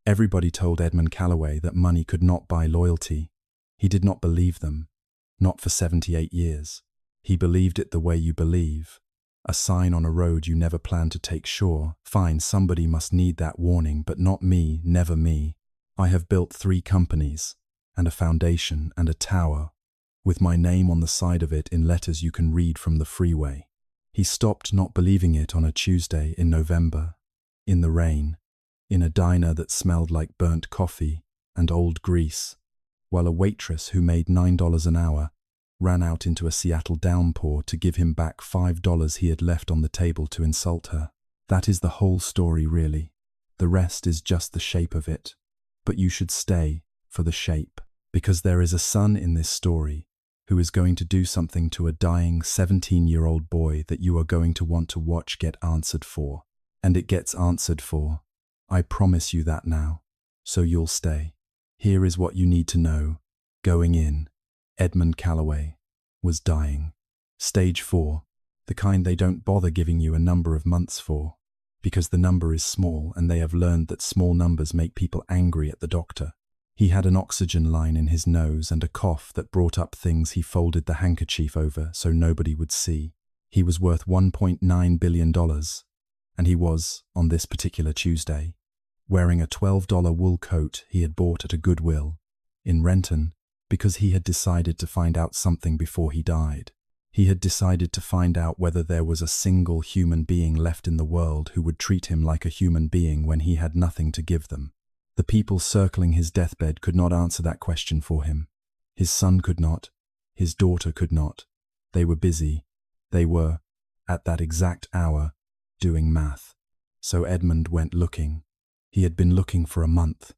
Everybody told Edmund Calloway that money could not buy loyalty. He did not believe them. Not for 78 years. He believed it the way you believe. A sign on a road you never planned to take, sure. Fine, somebody must need that warning, but not me, never me. I have built 3 companies, and a foundation, and a tower, with my name on the side of it in letters you can read from the freeway. He stopped not believing it on a Tuesday in November, in the rain, in a diner that smelled like burnt coffee and old grease, while a waitress who made $9 an hour ran out into a Seattle downpour to give him back $5 he had left on the table to insult her. That is the whole story, really. The rest is just the shape of it. But you should stay for the shape, because there is a son in this story who is going to do something to a dying 17-year-old boy that you are going to want to watch get answered for. And it gets answered for. I promise you that now. So you'll stay. Here is what you need to know. Going in, Edmund Calloway was dying. Stage 4, the kind they don't bother giving you a number of months for, because the number is small and they have learned that small numbers make people angry at the doctor. He had an oxygen line in his nose and a cough that brought up things he folded the handkerchief over so nobody would see. He was worth $1.9 billion, and he was, on this particular Tuesday, wearing a $12 wool coat he had bought at a Goodwill in Renton because he had decided to find out something before he died. He had decided to find out whether there was a single human being left in the world who would treat him like a human being when he had nothing to give them. The people circling his deathbed could not answer that question for him. His son could not. His daughter could not. They were busy. They were, at that exact hour, doing math. So Edmund went looking. He had been looking for a month.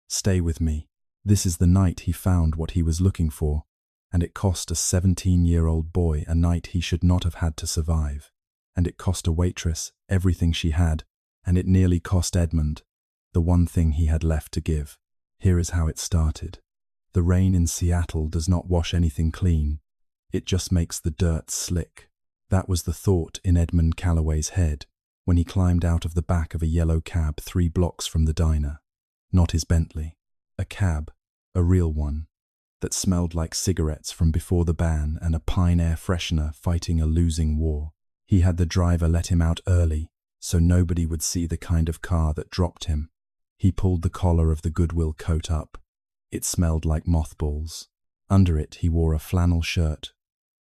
Stay with me. This is the night he found what he was looking for, and it cost a 17-year-old boy a night he should not have had to survive. And it cost a waitress everything she had, and it nearly cost Edmund the one thing he had left to give. Here is how it started. The rain in Seattle does not wash anything clean. It just makes the dirt slick. That was the thought in Edmund Calloway's head when he climbed out of the back of a yellow cab 3 blocks from the diner. Not his Bentley. A cab, a real one, that smelled like cigarettes from before the ban and a pine air freshener fighting a losing war. He had the driver let him out early so nobody would see the kind of car that dropped him. He pulled the collar of the Goodwill coat up. It smelled like mothballs. Under it he wore a flannel shirt,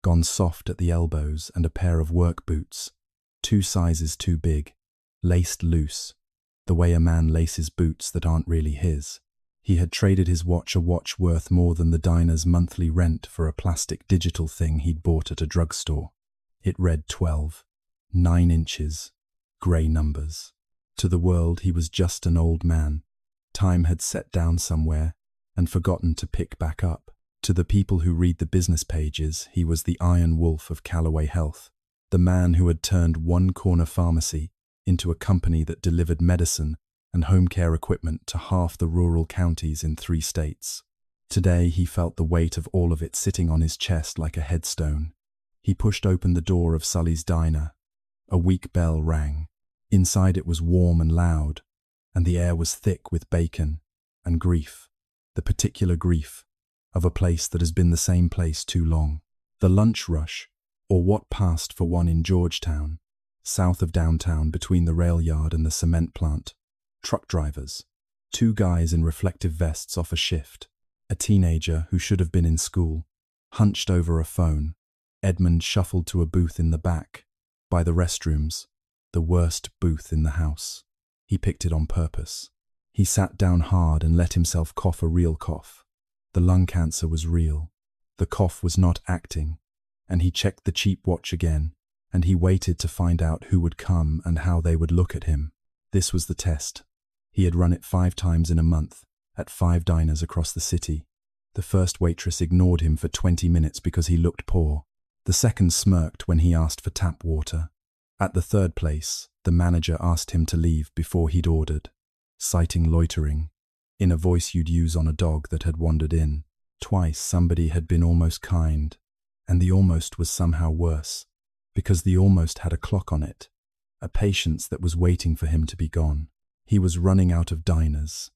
gone soft at the elbows, and a pair of work boots, 2 sizes too big, laced loose, the way a man laces boots that aren't really his. He had traded his watch, a watch worth more than the diner's monthly rent, for a plastic digital thing he'd bought at a drugstore. It read 12, 9 inches, grey numbers. To the world he was just an old man. Time had set down somewhere and forgotten to pick back up. To the people who read the business pages, he was the Iron Wolf of Calloway Health, the man who had turned one corner pharmacy into a company that delivered medicine and home care equipment to half the rural counties in 3 states. Today he felt the weight of all of it sitting on his chest like a headstone. He pushed open the door of Sully's diner. A weak bell rang. Inside it was warm and loud, and the air was thick with bacon and grief, the particular grief of a place that has been the same place too long. The lunch rush, or what passed for one in Georgetown, south of downtown between the rail yard and the cement plant. Truck drivers, 2 guys in reflective vests off a shift, a teenager who should have been in school, hunched over a phone. Edmund shuffled to a booth in the back, by the restrooms, the worst booth in the house. He picked it on purpose. He sat down hard and let himself cough a real cough. The lung cancer was real. The cough was not acting. And he checked the cheap watch again, and he waited to find out who would come and how they would look at him. This was the test. He had run it 5 times in a month, at 5 diners across the city. The first waitress ignored him for 20 minutes because he looked poor. The second smirked when he asked for tap water. At the 3rd place, the manager asked him to leave before he'd ordered, citing loitering, in a voice you'd use on a dog that had wandered in. Twice somebody had been almost kind, and the almost was somehow worse, because the almost had a clock on it, a patience that was waiting for him to be gone. He was running out of diners,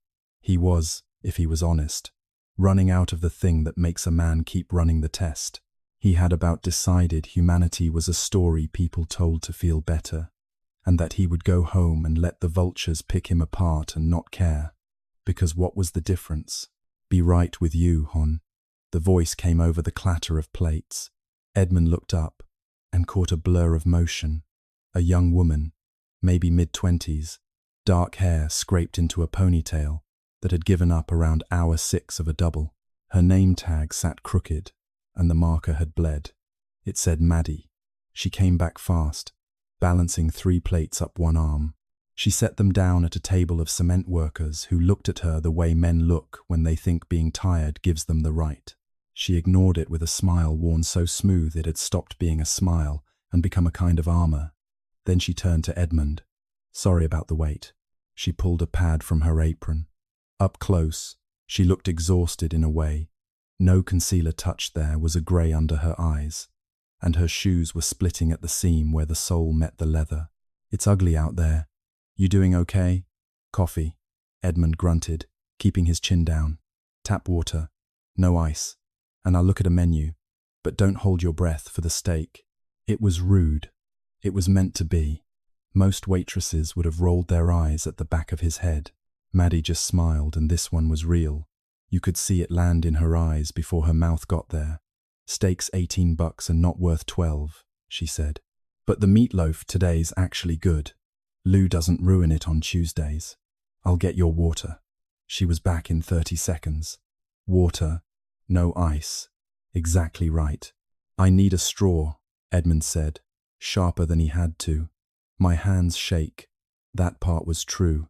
He was, if he was honest, running out of the thing that makes a man keep running the test. He had about decided humanity was a story people told to feel better, and that he would go home and let the vultures pick him apart and not care. Because what was the difference? Be right with you, Hon. The voice came over the clatter of plates. Edmund looked up and caught a blur of motion. A young woman, maybe mid-20s, dark hair scraped into a ponytail that had given up around hour 6 of a double. Her name tag sat crooked, and the marker had bled. It said Maddie. She came back fast, balancing 3 plates up one arm. She set them down at a table of cement workers who looked at her the way men look when they think being tired gives them the right. She ignored it with a smile worn so smooth it had stopped being a smile and become a kind of armor. Then she turned to Edmund. Sorry about the wait. She pulled a pad from her apron. Up close, she looked exhausted in a way. No concealer touched there was a grey under her eyes, and her shoes were splitting at the seam where the sole met the leather. It's ugly out there. You doing okay? Coffee, Edmund grunted, keeping his chin down. Tap water. No ice. And I'll look at a menu, but don't hold your breath for the steak. It was rude. It was meant to be. Most waitresses would have rolled their eyes at the back of his head. Maddie just smiled, and this one was real. You could see it land in her eyes before her mouth got there. Steak's $18 and not worth 12, she said. But the meatloaf today's actually good. Lou doesn't ruin it on Tuesdays. I'll get your water. She was back in 30 seconds. Water, no ice. Exactly right. I need a straw, Edmund said, sharper than he had to. My hands shake. That part was true.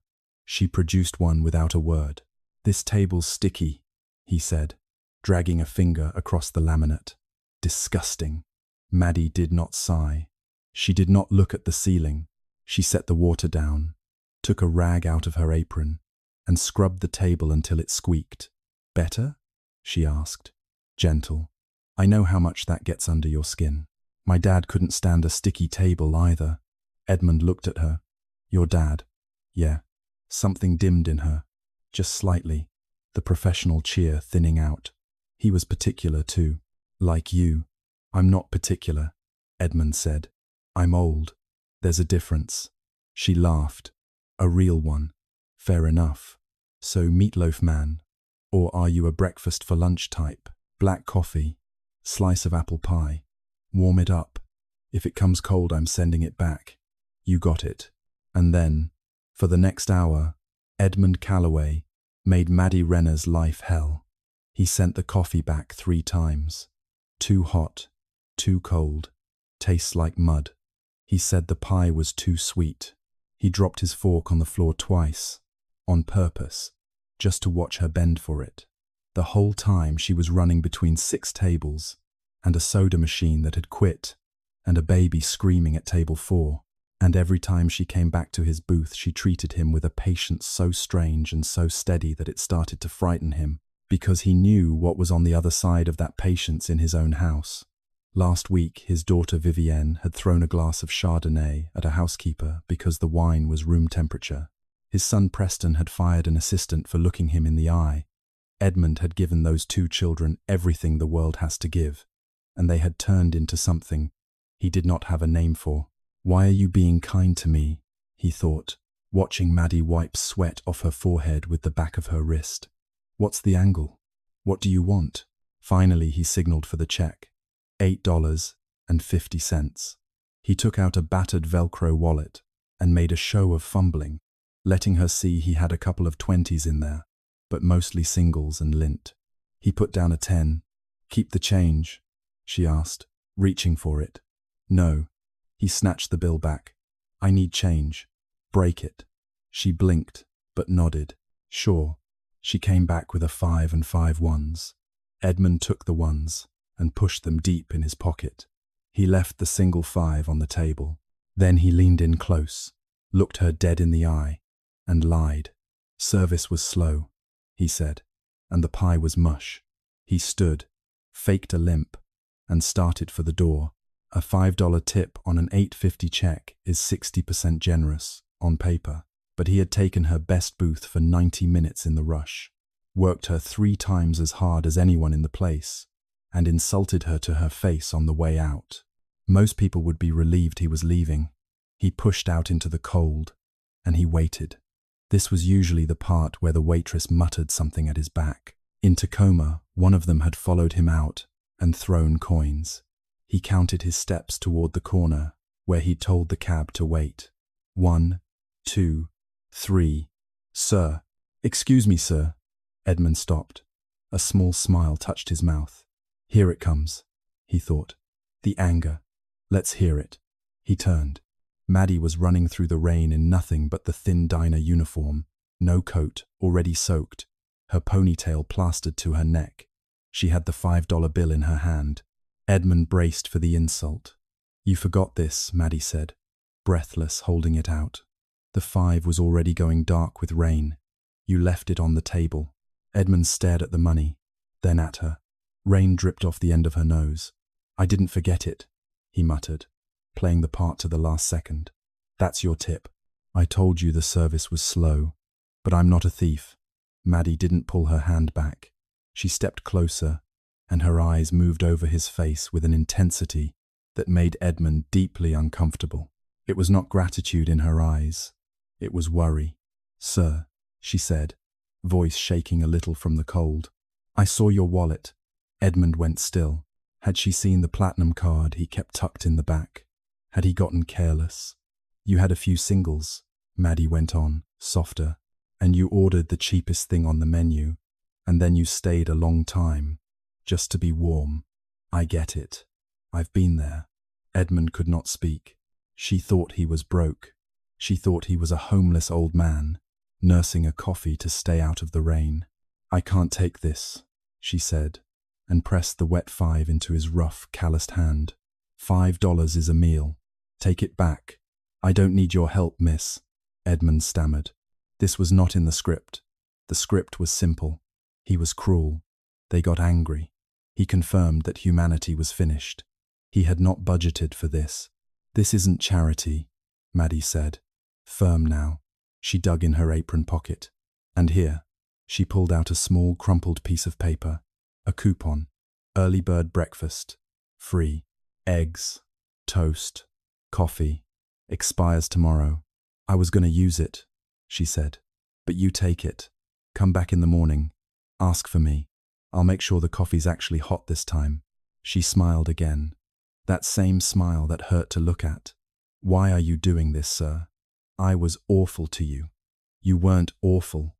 She produced one without a word. This table's sticky, he said, dragging a finger across the laminate. Disgusting. Maddie did not sigh. She did not look at the ceiling. She set the water down, took a rag out of her apron, and scrubbed the table until it squeaked. Better? She asked. Gentle. I know how much that gets under your skin. My dad couldn't stand a sticky table either. Edmund looked at her. Your dad? Yeah. Something dimmed in her. Just slightly. The professional cheer thinning out. He was particular too. Like you. I'm not particular, Edmund said. I'm old. There's a difference. She laughed. A real one. Fair enough. So meatloaf man. Or are you a breakfast for lunch type? Black coffee. Slice of apple pie. Warm it up. If it comes cold, I'm sending it back. You got it. And then, for the next hour, Edmund Calloway made Maddie Renner's life hell. He sent the coffee back 3 times. Too hot. Too cold. Tastes like mud. He said the pie was too sweet. He dropped his fork on the floor twice, on purpose, just to watch her bend for it. The whole time she was running between 6 tables, and a soda machine that had quit, and a baby screaming at table 4. And every time she came back to his booth, she treated him with a patience so strange and so steady that it started to frighten him, because he knew what was on the other side of that patience in his own house. Last week, his daughter Vivienne had thrown a glass of Chardonnay at a housekeeper because the wine was room temperature. His son Preston had fired an assistant for looking him in the eye. Edmund had given those 2 children everything the world has to give, and they had turned into something he did not have a name for. Why are you being kind to me? He thought, watching Maddie wipe sweat off her forehead with the back of her wrist. What's the angle? What do you want? Finally, he signaled for the check. $8.50. He took out a battered Velcro wallet and made a show of fumbling, letting her see he had a couple of 20s in there, but mostly singles and lint. He put down a 10. Keep the change, she asked, reaching for it. No. He snatched the bill back. I need change. Break it. She blinked, but nodded. Sure. She came back with a 5 and 5 ones. Edmund took the ones and pushed them deep in his pocket. He left the single 5 on the table. Then he leaned in close, looked her dead in the eye, and lied. Service was slow, he said, and the pie was mush. He stood, faked a limp, and started for the door. A $5 tip on an $8.50 check is 60% generous, on paper. but he had taken her best booth for 90 minutes in the rush, worked her 3 times as hard as anyone in the place, and insulted her to her face on the way out. Most people would be relieved he was leaving. He pushed out into the cold, and he waited. This was usually the part where the waitress muttered something at his back. In Tacoma, one of them had followed him out and thrown coins. He counted his steps toward the corner, where he'd told the cab to wait. 1, 2, 3. Sir. Excuse me, sir. Edmund stopped. A small smile touched his mouth. Here it comes, he thought. The anger. Let's hear it. He turned. Maddie was running through the rain in nothing but the thin diner uniform, no coat, already soaked, her ponytail plastered to her neck. She had the $5 bill in her hand. Edmund braced for the insult. You forgot this, Maddie said, breathless, holding it out. The 5 was already going dark with rain. You left it on the table. Edmund stared at the money, then at her. Rain dripped off the end of her nose. I didn't forget it, he muttered, playing the part to the last second. That's your tip. I told you the service was slow, but I'm not a thief. Maddie didn't pull her hand back. She stepped closer, and her eyes moved over his face with an intensity that made Edmund deeply uncomfortable. It was not gratitude in her eyes. It was worry. Sir, she said, voice shaking a little from the cold. I saw your wallet. Edmund went still. Had she seen the platinum card he kept tucked in the back? Had he gotten careless? You had a few singles, Maddie went on, softer, and you ordered the cheapest thing on the menu, and then you stayed a long time, just to be warm. I get it. I've been there. Edmund could not speak. She thought he was broke. She thought he was a homeless old man, nursing a coffee to stay out of the rain. I can't take this, she said, and pressed the wet 5 into his rough, calloused hand. $5 is a meal. Take it back. I don't need your help, miss, Edmund stammered. This was not in the script. The script was simple. He was cruel. They got angry. He confirmed that humanity was finished. He had not budgeted for this. This isn't charity, Maddie said, firm now. She dug in her apron pocket. And here, she pulled out a small, crumpled piece of paper. A coupon. Early bird breakfast. Free. Eggs. Toast. Coffee. Expires tomorrow. I was going to use it, she said. But you take it. Come back in the morning. Ask for me. I'll make sure the coffee's actually hot this time. She smiled again. That same smile that hurt to look at. Why are you doing this, sir? I was awful to you. You weren't awful,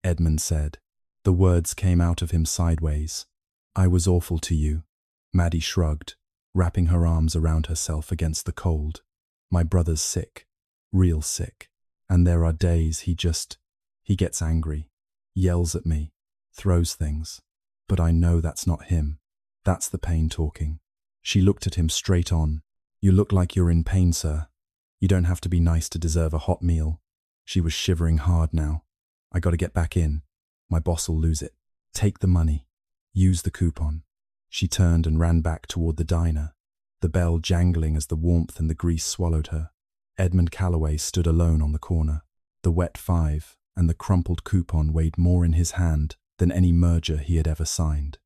Edmund said. The words came out of him sideways. I was awful to you. Maddie shrugged, wrapping her arms around herself against the cold. My brother's sick. Real sick. And there are days he gets angry, yells at me, throws things. But I know that's not him. That's the pain talking. She looked at him straight on. You look like you're in pain, sir. You don't have to be nice to deserve a hot meal. She was shivering hard now. I gotta get back in. My boss'll lose it. Take the money. Use the coupon. She turned and ran back toward the diner, the bell jangling as the warmth and the grease swallowed her. Edmund Calloway stood alone on the corner. The wet 5 and the crumpled coupon weighed more in his hand than any merger he had ever signed.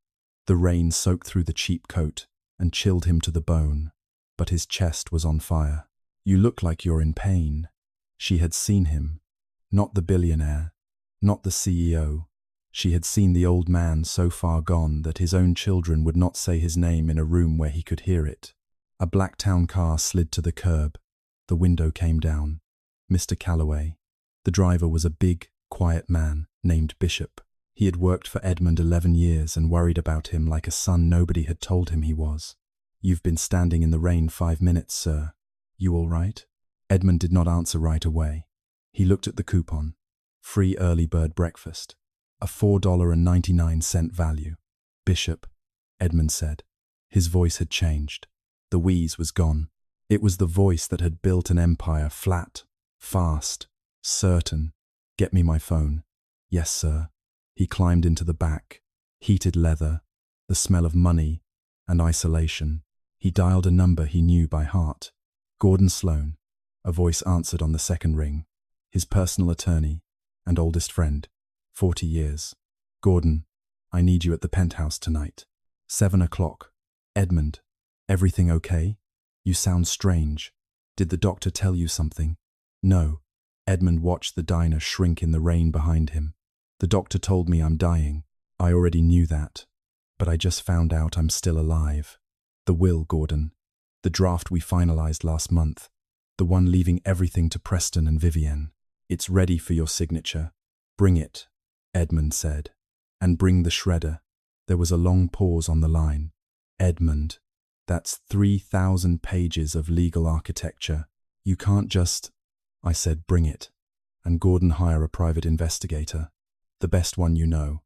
The rain soaked through the cheap coat and chilled him to the bone, but his chest was on fire. You look like you're in pain. She had seen him. Not the billionaire, not the CEO. She had seen the old man so far gone that his own children would not say his name in a room where he could hear it. A black town car slid to the curb. The window came down. Mr. Calloway. The driver was a big, quiet man named Bishop. He had worked for Edmund 11 years and worried about him like a son nobody had told him he was. You've been standing in the rain 5 minutes, sir. You all right? Edmund did not answer right away. He looked at the coupon. Free early bird breakfast. A $4.99 value. Bishop, Edmund said. His voice had changed. The wheeze was gone. It was the voice that had built an empire, flat, fast, certain. Get me my phone. Yes, sir. He climbed into the back. Heated leather, the smell of money and isolation. He dialed a number he knew by heart. Gordon Sloan. A voice answered on the second ring. his personal attorney and oldest friend, 40 years. Gordon, I need you at the penthouse tonight. 7 o'clock. Edmund, everything okay? You sound strange. Did the doctor tell you something? No. Edmund watched the diner shrink in the rain behind him. The doctor told me I'm dying. I already knew that. But I just found out I'm still alive. The will, Gordon. The draft we finalized last month. The one leaving everything to Preston and Vivienne. It's ready for your signature. Bring it, Edmund said. And bring the shredder. There was a long pause on the line. Edmund, that's 3,000 pages of legal architecture. You can't just... I said, bring it. And Gordon, hire a private investigator. The best one you know.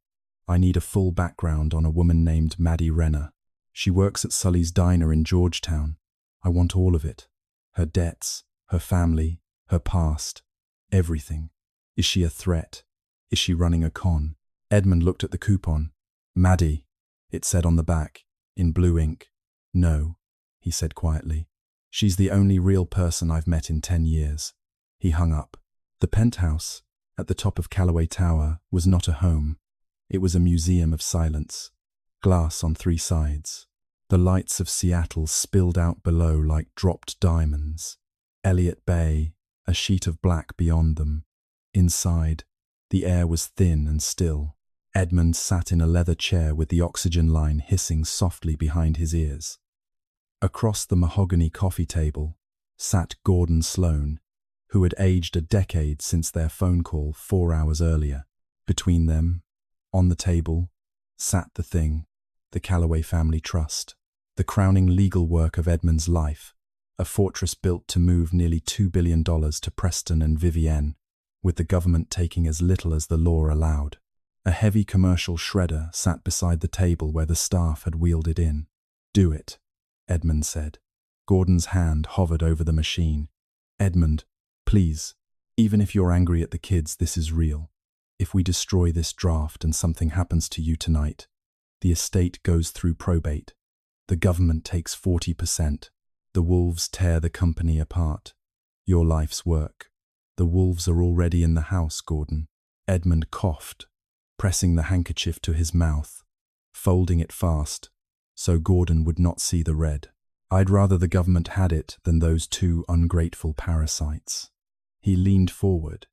I need a full background on a woman named Maddie Renner. She works at Sully's Diner in Georgetown. I want all of it. Her debts, her family, her past, everything. Is she a threat? Is she running a con? Edmund looked at the coupon. Maddie, it said on the back, in blue ink. No, he said quietly. She's the only real person I've met in 10 years. He hung up. The penthouse, at the top of Calloway Tower, was not a home. It was a museum of silence. Glass on 3 sides. The lights of Seattle spilled out below like dropped diamonds. Elliott Bay, a sheet of black beyond them. Inside, the air was thin and still. Edmund sat in a leather chair with the oxygen line hissing softly behind his ears. Across the mahogany coffee table sat Gordon Sloane, who had aged a decade since their phone call 4 hours earlier. Between them, on the table, sat the thing, the Calloway Family Trust, the crowning legal work of Edmund's life, a fortress built to move nearly $2 billion to Preston and Vivienne, with the government taking as little as the law allowed. A heavy commercial shredder sat beside the table where the staff had wheeled it in. Do it, Edmund said. Gordon's hand hovered over the machine. Edmund, please, even if you're angry at the kids, this is real. If we destroy this draft and something happens to you tonight, the estate goes through probate. The government takes 40%. The wolves tear the company apart. Your life's work. The wolves are already in the house, Gordon. Edmund coughed, pressing the handkerchief to his mouth, folding it fast, so Gordon would not see the red. I'd rather the government had it than those 2 ungrateful parasites. He leaned forward,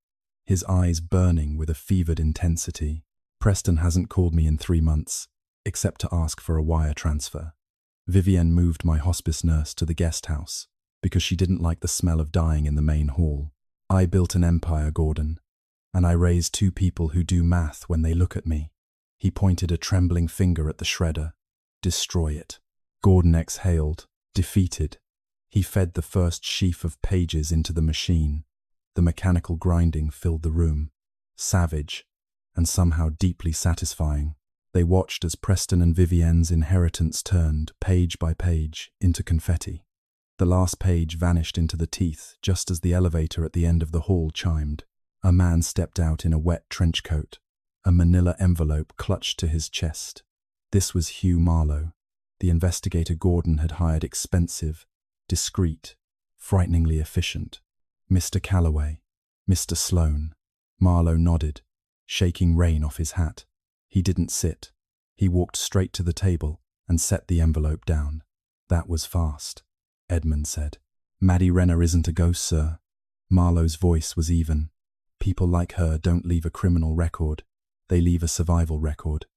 his eyes burning with a fevered intensity. Preston hasn't called me in 3 months, except to ask for a wire transfer. Vivienne moved my hospice nurse to the guest house because she didn't like the smell of dying in the main hall. I built an empire, Gordon, and I raised 2 people who do math when they look at me. He pointed a trembling finger at the shredder. Destroy it. Gordon exhaled, defeated. He fed the first sheaf of pages into the machine. The mechanical grinding filled the room. Savage, and somehow deeply satisfying. They watched as Preston and Vivienne's inheritance turned, page by page, into confetti. The last page vanished into the teeth just as the elevator at the end of the hall chimed. A man stepped out in a wet trench coat, a manila envelope clutched to his chest. This was Hugh Marlowe, the investigator Gordon had hired, expensive, discreet, frighteningly efficient. Mr. Calloway, Mr. Sloane. Marlowe nodded, shaking rain off his hat. He didn't sit. He walked straight to the table and set the envelope down. That was fast, Edmund said. Maddie Renner isn't a ghost, sir. Marlowe's voice was even. People like her don't leave a criminal record. They leave a survival record.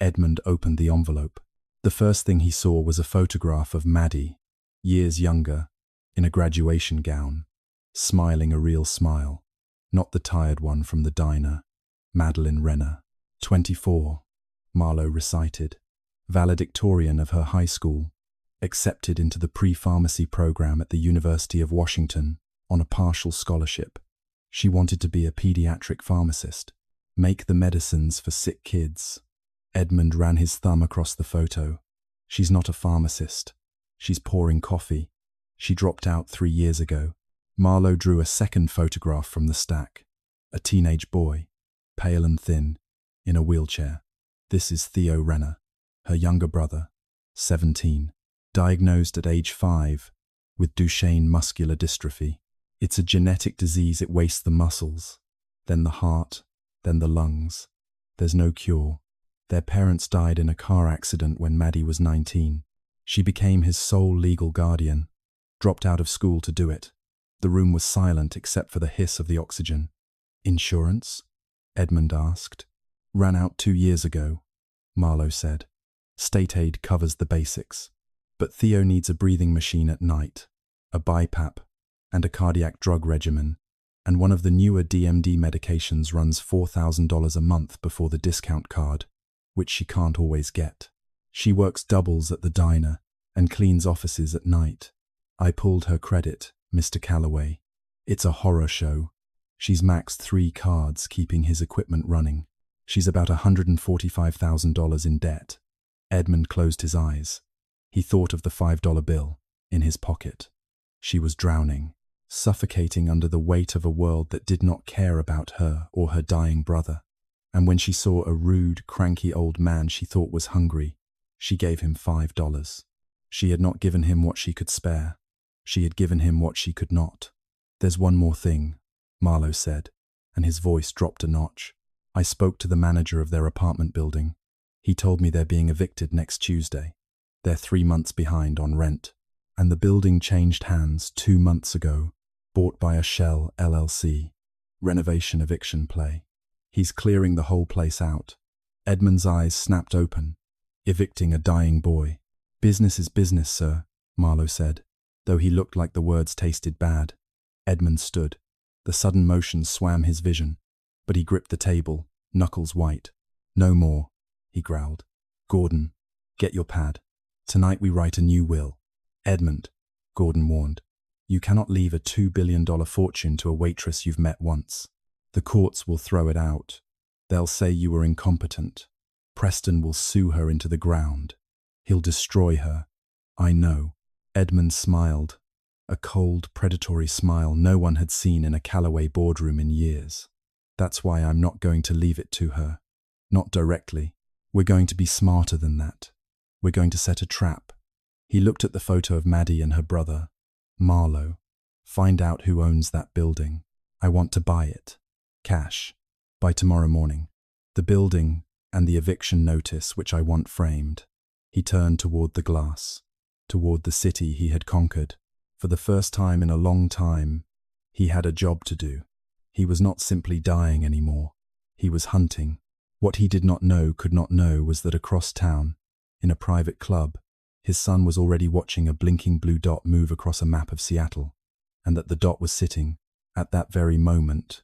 Edmund opened the envelope. The first thing he saw was a photograph of Maddie, years younger, in a graduation gown, smiling a real smile, not the tired one from the diner. Madeline Renner, 24, Marlowe recited, valedictorian of her high school, accepted into the pre-pharmacy program at the University of Washington on a partial scholarship. She wanted to be a pediatric pharmacist, make the medicines for sick kids. Edmund ran his thumb across the photo. She's not a pharmacist. She's pouring coffee. She dropped out 3 years ago. Marlowe drew a second photograph from the stack. A teenage boy, pale and thin, in a wheelchair. This is Theo Renner, her younger brother, 17, diagnosed at age 5 with Duchenne muscular dystrophy. It's a genetic disease. It wastes the muscles, then the heart, then the lungs. There's no cure. Their parents died in a car accident when Maddie was 19. She became his sole legal guardian, dropped out of school to do it. The room was silent except for the hiss of the oxygen. Insurance? Edmund asked. Ran out 2 years ago, Marlowe said. State aid covers the basics. But Theo needs a breathing machine at night, a BiPAP, and a cardiac drug regimen, and one of the newer DMD medications runs $4,000 a month before the discount card, which she can't always get. She works doubles at the diner and cleans offices at night. I pulled her credit, Mr. Calloway. It's a horror show. She's maxed 3 cards keeping his equipment running. She's about $145,000 in debt. Edmund closed his eyes. He thought of the $5 bill in his pocket. She was drowning, suffocating under the weight of a world that did not care about her or her dying brother. And when she saw a rude, cranky old man she thought was hungry, she gave him $5. She had not given him what she could spare. She had given him what she could not. There's one more thing, Marlowe said, and his voice dropped a notch. I spoke to the manager of their apartment building. He told me they're being evicted next Tuesday. They're 3 months behind on rent. And the building changed hands 2 months ago, bought by a Shell LLC. Renovation eviction play. He's clearing the whole place out. Edmund's eyes snapped open. Evicting a dying boy. Business is business, sir, Marlowe said, though he looked like the words tasted bad. Edmund stood. The sudden motion swam his vision, but he gripped the table, knuckles white. No more, he growled. Gordon, get your pad. Tonight we write a new will. Edmund, Gordon warned, you cannot leave a $2 billion fortune to a waitress you've met once. The courts will throw it out. They'll say you were incompetent. Preston will sue her into the ground. He'll destroy her. I know. Edmund smiled, a cold, predatory smile no one had seen in a Calloway boardroom in years. That's why I'm not going to leave it to her. Not directly. We're going to be smarter than that. We're going to set a trap. He looked at the photo of Maddie and her brother, Marlowe. Find out who owns that building. I want to buy it. Cash. By tomorrow morning. The building and the eviction notice which I want framed. He turned toward the glass, toward the city he had conquered. For the first time in a long time, he had a job to do. He was not simply dying anymore. He was hunting. What he did not know, could not know, was that across town, in a private club, his son was already watching a blinking blue dot move across a map of Seattle, and that the dot was sitting, at that very moment,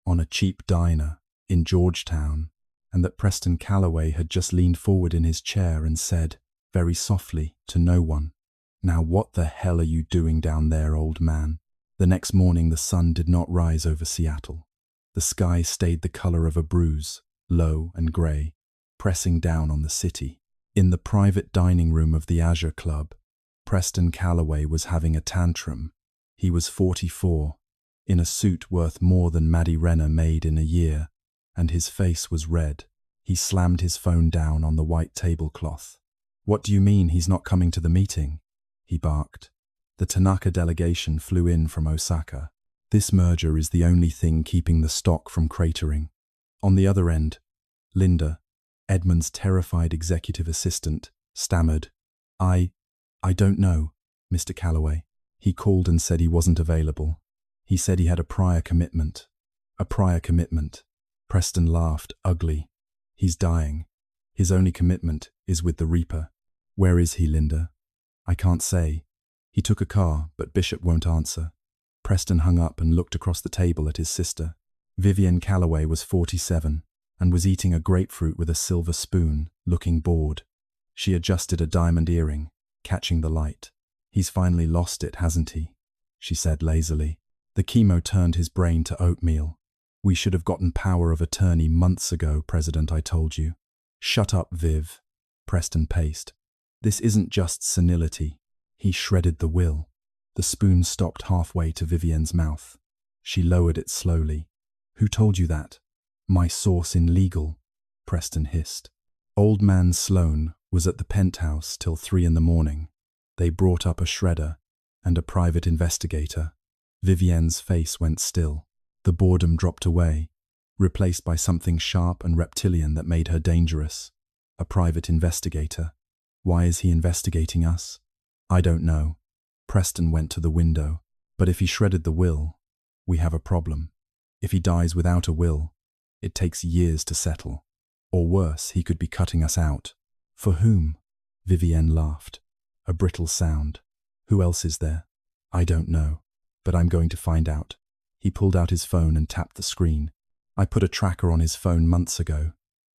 on a cheap diner in Georgetown, and that Preston Calloway had just leaned forward in his chair and said, very softly, to no one, "Now what the hell are you doing down there, old man?" The next morning the sun did not rise over Seattle. The sky stayed the color of a bruise, low and grey, pressing down on the city. In the private dining room of the Azure Club, Preston Calloway was having a tantrum. He was 44, in a suit worth more than Maddie Renner made in a year, and his face was red. He slammed his phone down on the white tablecloth. "What do you mean he's not coming to the meeting?" he barked. The Tanaka delegation flew in from Osaka. This merger is the only thing keeping the stock from cratering. On the other end, Linda, Edmund's terrified executive assistant, stammered, I don't know, Mr. Calloway." He called and said he wasn't available. He said he had a prior commitment. A prior commitment. Preston laughed, ugly. "He's dying. His only commitment is with the Reaper." "Where is he, Linda?" "I can't say. He took a car, but Bishop won't answer." Preston hung up and looked across the table at his sister. Vivian Calloway was 47 and was eating a grapefruit with a silver spoon, looking bored. She adjusted a diamond earring, catching the light. "He's finally lost it, hasn't he?" she said lazily. "The chemo turned his brain to oatmeal. We should have gotten power of attorney months ago, President, I told you." "Shut up, Viv," Preston paced. "This isn't just senility. He shredded the will." The spoon stopped halfway to Vivian's mouth. She lowered it slowly. "Who told you that?" "My source in legal," Preston hissed. "Old man Sloan was at the penthouse till 3 in the morning. They brought up a shredder and a private investigator. Vivienne's face went still. The boredom dropped away, replaced by something sharp and reptilian that made her dangerous. A private investigator. Why is he investigating us? I don't know. Preston went to the window. But if he shredded the will, we have a problem. If he dies without a will, it takes years to settle. Or worse, he could be cutting us out. For whom? Vivienne laughed. A brittle sound. Who else is there? I don't know. But I'm going to find out. He pulled out his phone and tapped the screen. I put a tracker on his phone months ago.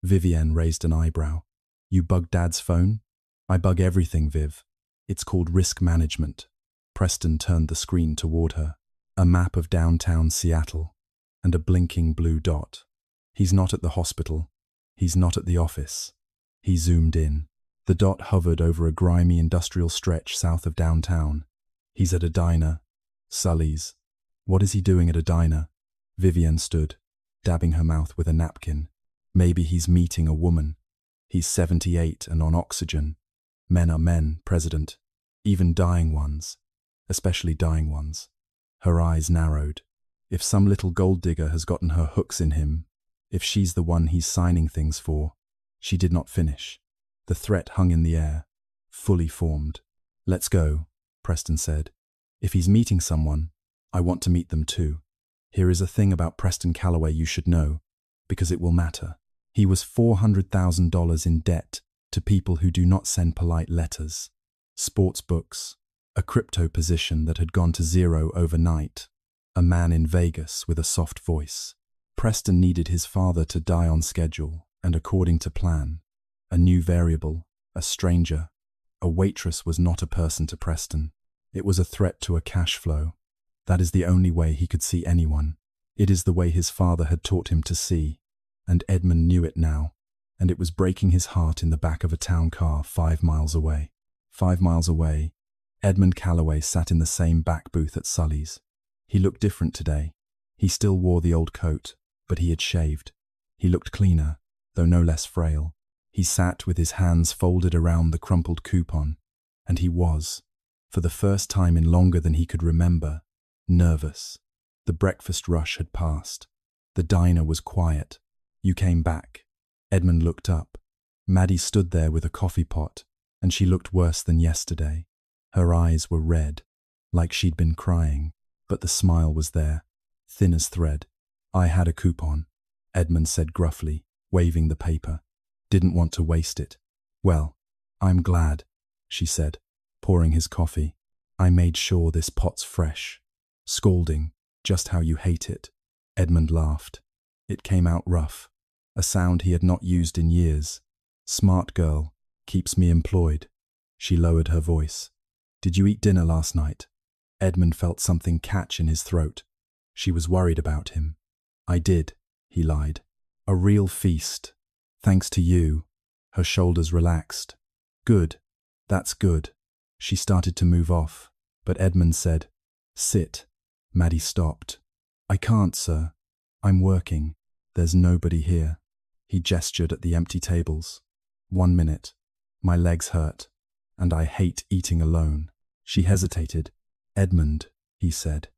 Vivienne raised an eyebrow. You bug Dad's phone? I bug everything, Viv. It's called risk management. Preston turned the screen toward her. A map of downtown Seattle and a blinking blue dot. He's not at the hospital. He's not at the office. He zoomed in. The dot hovered over a grimy industrial stretch south of downtown. He's at a diner. Sully's. What is he doing at a diner? Vivienne stood, dabbing her mouth with a napkin. Maybe he's meeting a woman. He's 78 and on oxygen. Men are men, President. Even dying ones. Especially dying ones. Her eyes narrowed. If some little gold digger has gotten her hooks in him, if she's the one he's signing things for. She did not finish. The threat hung in the air, fully formed. Let's go, Preston said. If he's meeting someone, I want to meet them too. Here is a thing about Preston Calloway you should know, because it will matter. He was $400,000 in debt to people who do not send polite letters. Sports books, a crypto position that had gone to zero overnight, a man in Vegas with a soft voice. Preston needed his father to die on schedule and according to plan. A new variable, a stranger. A waitress was not a person to Preston. It was a threat to a cash flow. That is the only way he could see anyone. It is the way his father had taught him to see. And Edmund knew it now, and it was breaking his heart in the back of a town car 5 miles away. 5 miles away, Edmund Calloway sat in the same back booth at Sully's. He looked different today. He still wore the old coat, but he had shaved. He looked cleaner, though no less frail. He sat with his hands folded around the crumpled coupon, and he was, for the first time in longer than he could remember, nervous. The breakfast rush had passed. The diner was quiet. You came back. Edmund looked up. Maddie stood there with a coffee pot, and she looked worse than yesterday. Her eyes were red, like she'd been crying, but the smile was there, thin as thread. I had a coupon, Edmund said gruffly, waving the paper. Didn't want to waste it. Well, I'm glad, she said, pouring his coffee. I made sure this pot's fresh. Scalding, just how you hate it. Edmund laughed. It came out rough, a sound he had not used in years. Smart girl, keeps me employed. She lowered her voice. Did you eat dinner last night? Edmund felt something catch in his throat. She was worried about him. I did, he lied. A real feast. Thanks to you. Her shoulders relaxed. Good. That's good. She started to move off, but Edmund said, Sit. Maddie stopped. I can't, sir. I'm working. There's nobody here. He gestured at the empty tables. 1 minute. My legs hurt, and I hate eating alone. She hesitated. Edmund, he said.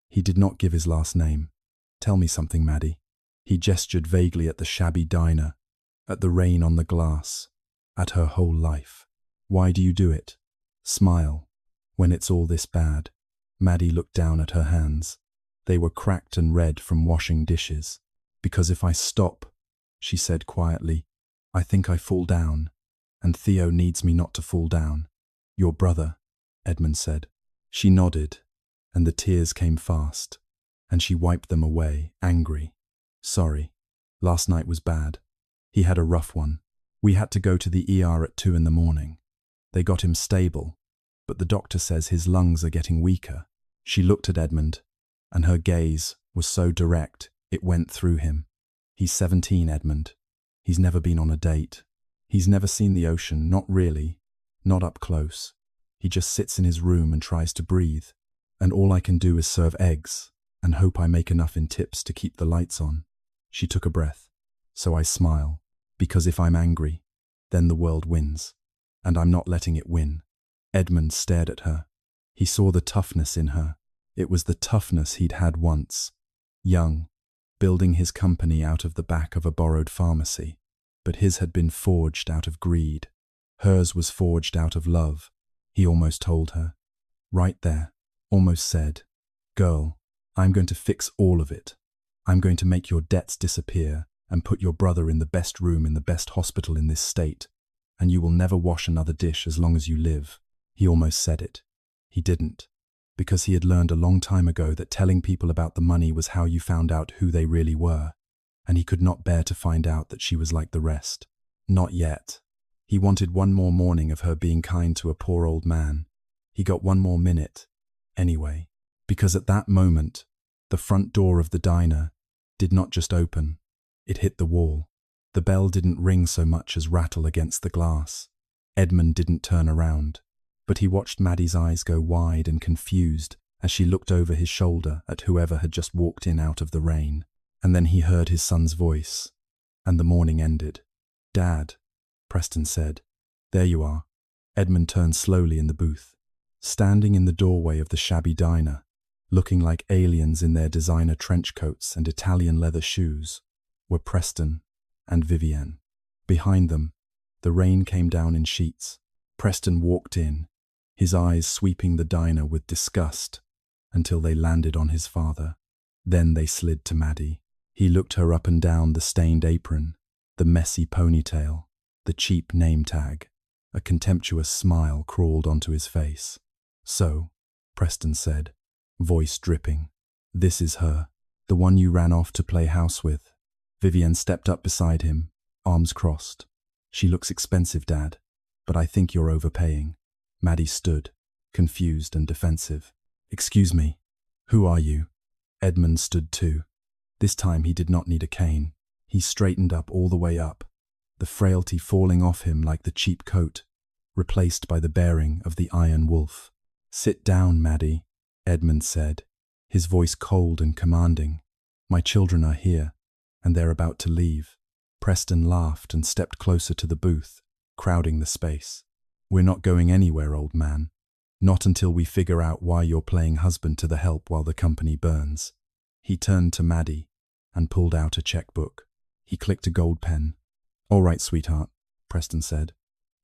He did not give his last name. Tell me something, Maddie. He gestured vaguely at the shabby diner, at the rain on the glass, at her whole life. Why do you do it? Smile. When it's all this bad. Maddie looked down at her hands. They were cracked and red from washing dishes. Because if I stop, she said quietly, I think I fall down, and Theo needs me not to fall down. Your brother, Edmund said. She nodded, and the tears came fast, and she wiped them away, angry. Sorry. Last night was bad. He had a rough one. We had to go to the ER at 2 a.m. They got him stable, but the doctor says his lungs are getting weaker. She looked at Edmund, and her gaze was so direct it went through him. He's 17, Edmund. He's never been on a date. He's never seen the ocean, not really, not up close. He just sits in his room and tries to breathe, and all I can do is serve eggs and hope I make enough in tips to keep the lights on. She took a breath. So I smile, because if I'm angry, then the world wins, and I'm not letting it win. Edmund stared at her. He saw the toughness in her. It was the toughness he'd had once, young, building his company out of the back of a borrowed pharmacy. But his had been forged out of greed. Hers was forged out of love, he almost told her. Right there, almost said, "Girl, I'm going to fix all of it. I'm going to make your debts disappear and put your brother in the best room in the best hospital in this state, and you will never wash another dish as long as you live." He almost said it. He didn't, because he had learned a long time ago that telling people about the money was how you found out who they really were, and he could not bear to find out that she was like the rest. Not yet. He wanted one more morning of her being kind to a poor old man. He got one more minute, anyway, because at that moment, the front door of the diner did not just open, it hit the wall. The bell didn't ring so much as rattle against the glass. Edmund didn't turn around, but he watched Maddie's eyes go wide and confused as she looked over his shoulder at whoever had just walked in out of the rain. And then he heard his son's voice, and the morning ended. "Dad," Preston said. "There you are." Edmund turned slowly in the booth. Standing in the doorway of the shabby diner, looking like aliens in their designer trench coats and Italian leather shoes, were Preston and Vivienne. Behind them, the rain came down in sheets. Preston walked in, his eyes sweeping the diner with disgust until they landed on his father. Then they slid to Maddie. He looked her up and down the stained apron, the messy ponytail, the cheap name tag. A contemptuous smile crawled onto his face. "So," Preston said, voice dripping, "this is her, the one you ran off to play house with." Vivienne stepped up beside him, arms crossed. "She looks expensive, Dad, but I think you're overpaying." Maddie stood, confused and defensive. "Excuse me, who are you?" Edmund stood too. This time he did not need a cane. He straightened up all the way up, the frailty falling off him like the cheap coat, replaced by the bearing of the iron wolf. "Sit down, Maddie," Edmund said, his voice cold and commanding. "My children are here, and they're about to leave." Preston laughed and stepped closer to the booth, crowding the space. "We're not going anywhere, old man. Not until we figure out why you're playing husband to the help while the company burns." He turned to Maddie and pulled out a checkbook. He clicked a gold pen. "All right, sweetheart," Preston said.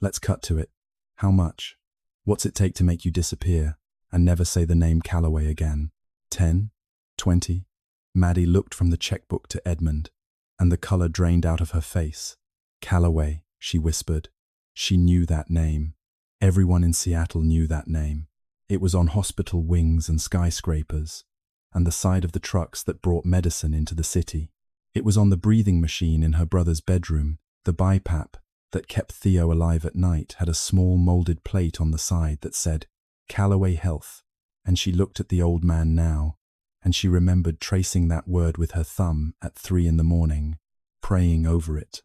"Let's cut to it. How much? What's it take to make you disappear and never say the name Calloway again? 10? 20? Maddie looked from the checkbook to Edmund, and the color drained out of her face. "Calloway," she whispered. She knew that name. Everyone in Seattle knew that name. It was on hospital wings and skyscrapers, and the side of the trucks that brought medicine into the city. It was on the breathing machine in her brother's bedroom. The BiPAP that kept Theo alive at night had a small molded plate on the side that said, "Calloway Health," and she looked at the old man now, and she remembered tracing that word with her thumb at 3 a.m, praying over it.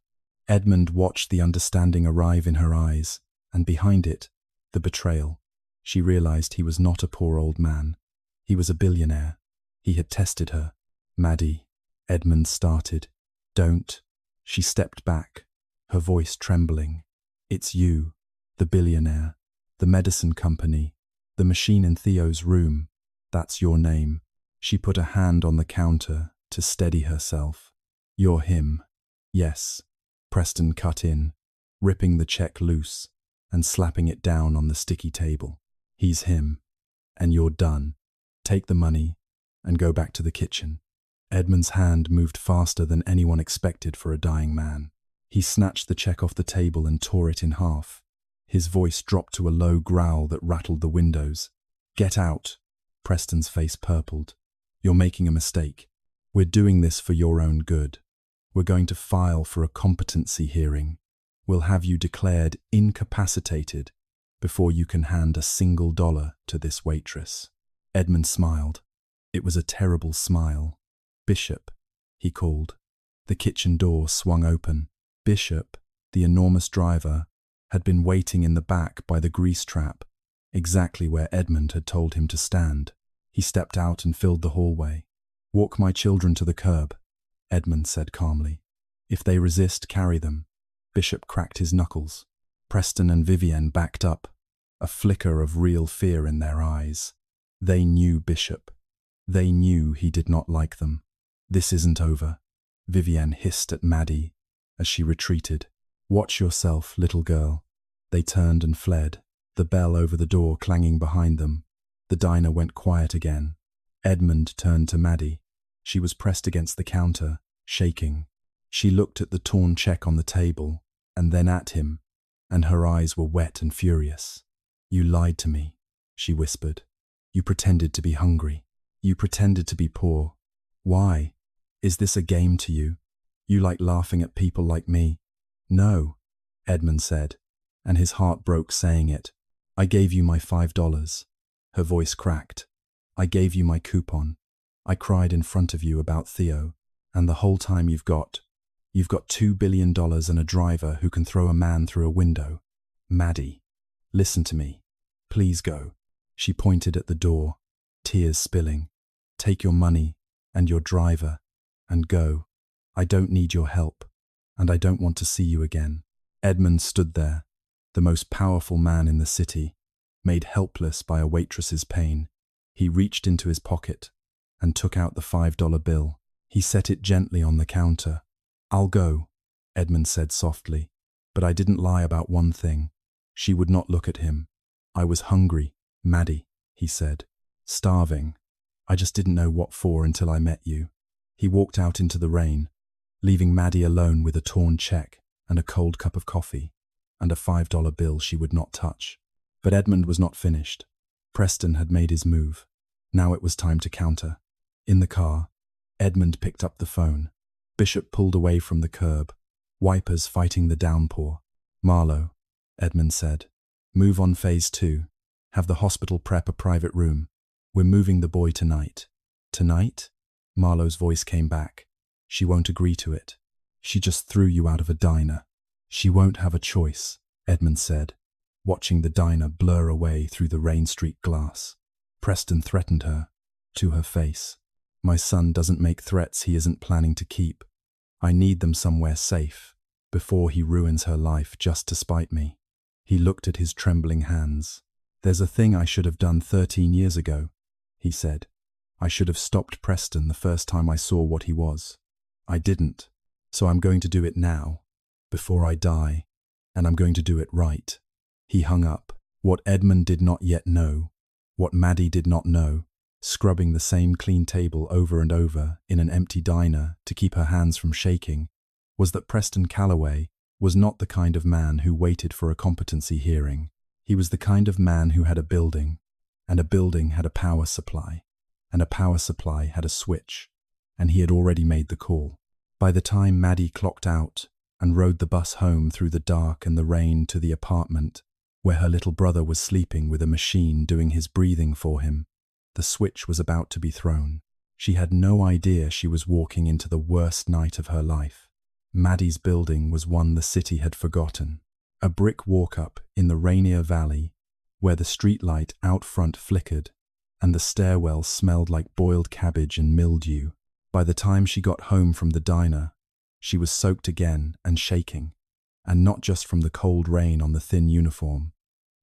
Edmund watched the understanding arrive in her eyes, and behind it, the betrayal. She realized he was not a poor old man. He was a billionaire. He had tested her. "Maddie," Edmund started. "Don't." She stepped back, her voice trembling. "It's you, the billionaire, the medicine company, the machine in Theo's room. That's your name." She put a hand on the counter to steady herself. "You're him." "Yes," Preston cut in, ripping the check loose and slapping it down on the sticky table. "He's him, and you're done. Take the money and go back to the kitchen." Edmund's hand moved faster than anyone expected for a dying man. He snatched the check off the table and tore it in half. His voice dropped to a low growl that rattled the windows. "Get out." Preston's face purpled. "You're making a mistake. We're doing this for your own good. We're going to file for a competency hearing. We'll have you declared incapacitated before you can hand a single dollar to this waitress." Edmund smiled. It was a terrible smile. "Bishop," he called. The kitchen door swung open. Bishop, the enormous driver, had been waiting in the back by the grease trap, exactly where Edmund had told him to stand. He stepped out and filled the hallway. "Walk my children to the curb," Edmund said calmly. "If they resist, carry them." Bishop cracked his knuckles. Preston and Vivienne backed up, a flicker of real fear in their eyes. They knew Bishop. They knew he did not like them. "This isn't over," Vivienne hissed at Maddie as she retreated. "Watch yourself, little girl." They turned and fled, the bell over the door clanging behind them. The diner went quiet again. Edmund turned to Maddie. She was pressed against the counter, shaking. She looked at the torn check on the table, and then at him, and her eyes were wet and furious. "You lied to me," she whispered. "You pretended to be hungry. You pretended to be poor. Why? Is this a game to you? You like laughing at people like me?" "No," Edmund said, and his heart broke saying it. "I gave you my $5. Her voice cracked. "I gave you my coupon. I cried in front of you about Theo, and the whole time you've got $2 billion and a driver who can throw a man through a window. Maddie, listen to me. Please go." She pointed at the door, tears spilling. "Take your money and your driver and go. I don't need your help, and I don't want to see you again." Edmund stood there, the most powerful man in the city, made helpless by a waitress's pain. He reached into his pocket and took out the $5 bill. He set it gently on the counter. "I'll go," Edmund said softly, "but I didn't lie about one thing." She would not look at him. "I was hungry, Maddie," he said. "Starving. I just didn't know what for until I met you." He walked out into the rain, leaving Maddie alone with a torn check and a cold cup of coffee, and a $5 bill she would not touch. But Edmund was not finished. Preston had made his move. Now it was time to counter. In the car, Edmund picked up the phone. Bishop pulled away from the curb, wipers fighting the downpour. "Marlowe," Edmund said, "move on phase 2. Have the hospital prep a private room. We're moving the boy tonight." "Tonight?" Marlowe's voice came back. "She won't agree to it. She just threw you out of a diner." "She won't have a choice," Edmund said, watching the diner blur away through the rain-streaked glass. Preston threatened her, to her face. "My son doesn't make threats he isn't planning to keep. I need them somewhere safe, before he ruins her life just to spite me." He looked at his trembling hands. "There's a thing I should have done 13 years ago," he said. "I should have stopped Preston the first time I saw what he was. I didn't, so I'm going to do it now, before I die, and I'm going to do it right." He hung up. What Edmund did not yet know, what Maddie did not know, scrubbing the same clean table over and over in an empty diner to keep her hands from shaking, was that Preston Calloway was not the kind of man who waited for a competency hearing. He was the kind of man who had a building, and a building had a power supply, and a power supply had a switch, and he had already made the call. By the time Maddie clocked out and rode the bus home through the dark and the rain to the apartment, where her little brother was sleeping with a machine doing his breathing for him, the switch was about to be thrown. She had no idea she was walking into the worst night of her life. Maddie's building was one the city had forgotten. A brick walk-up in the Rainier Valley, where the streetlight out front flickered, and the stairwell smelled like boiled cabbage and mildew. By the time she got home from the diner, she was soaked again and shaking, and not just from the cold rain on the thin uniform.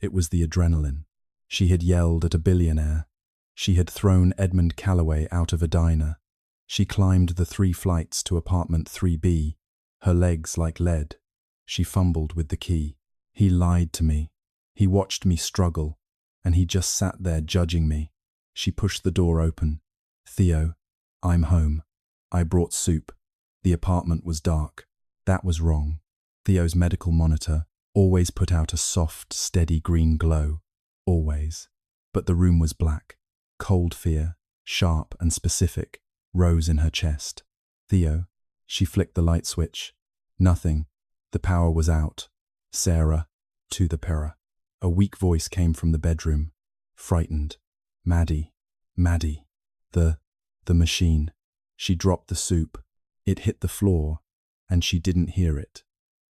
It was the adrenaline. She had yelled at a billionaire. She had thrown Edmund Calloway out of a diner. She climbed the 3 flights to apartment 3B, her legs like lead. She fumbled with the key. He lied to me. He watched me struggle, and he just sat there judging me. She pushed the door open. "Theo, I'm home. I brought soup." The apartment was dark. That was wrong. Theo's medical monitor always put out a soft, steady green glow. Always. But the room was black. Cold fear, sharp and specific, rose in her chest. "Theo." She flicked the light switch. Nothing. The power was out. "Sarah, to the para." A weak voice came from the bedroom. Frightened. "Maddie. Maddie. The machine." She dropped the soup. It hit the floor, and she didn't hear it.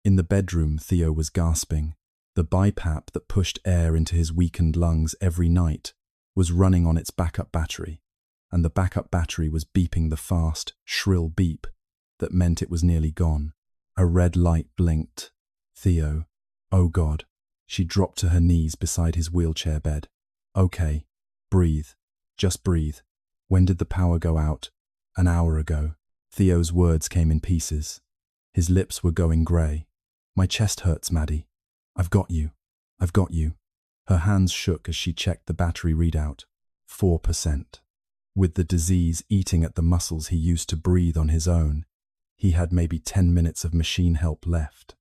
In the bedroom, Theo was gasping. The BiPAP that pushed air into his weakened lungs every night was running on its backup battery, and the backup battery was beeping the fast, shrill beep that meant it was nearly gone. A red light blinked. "Theo. Oh God." She dropped to her knees beside his wheelchair bed. "Okay. Breathe. Just breathe." When did the power go out? An hour ago. Theo's words came in pieces. His lips were going grey. My chest hurts, Maddie. I've got you. I've got you. Her hands shook as she checked the battery readout. 4%. With the disease eating at the muscles he used to breathe on his own, he had maybe 10 minutes of machine help left.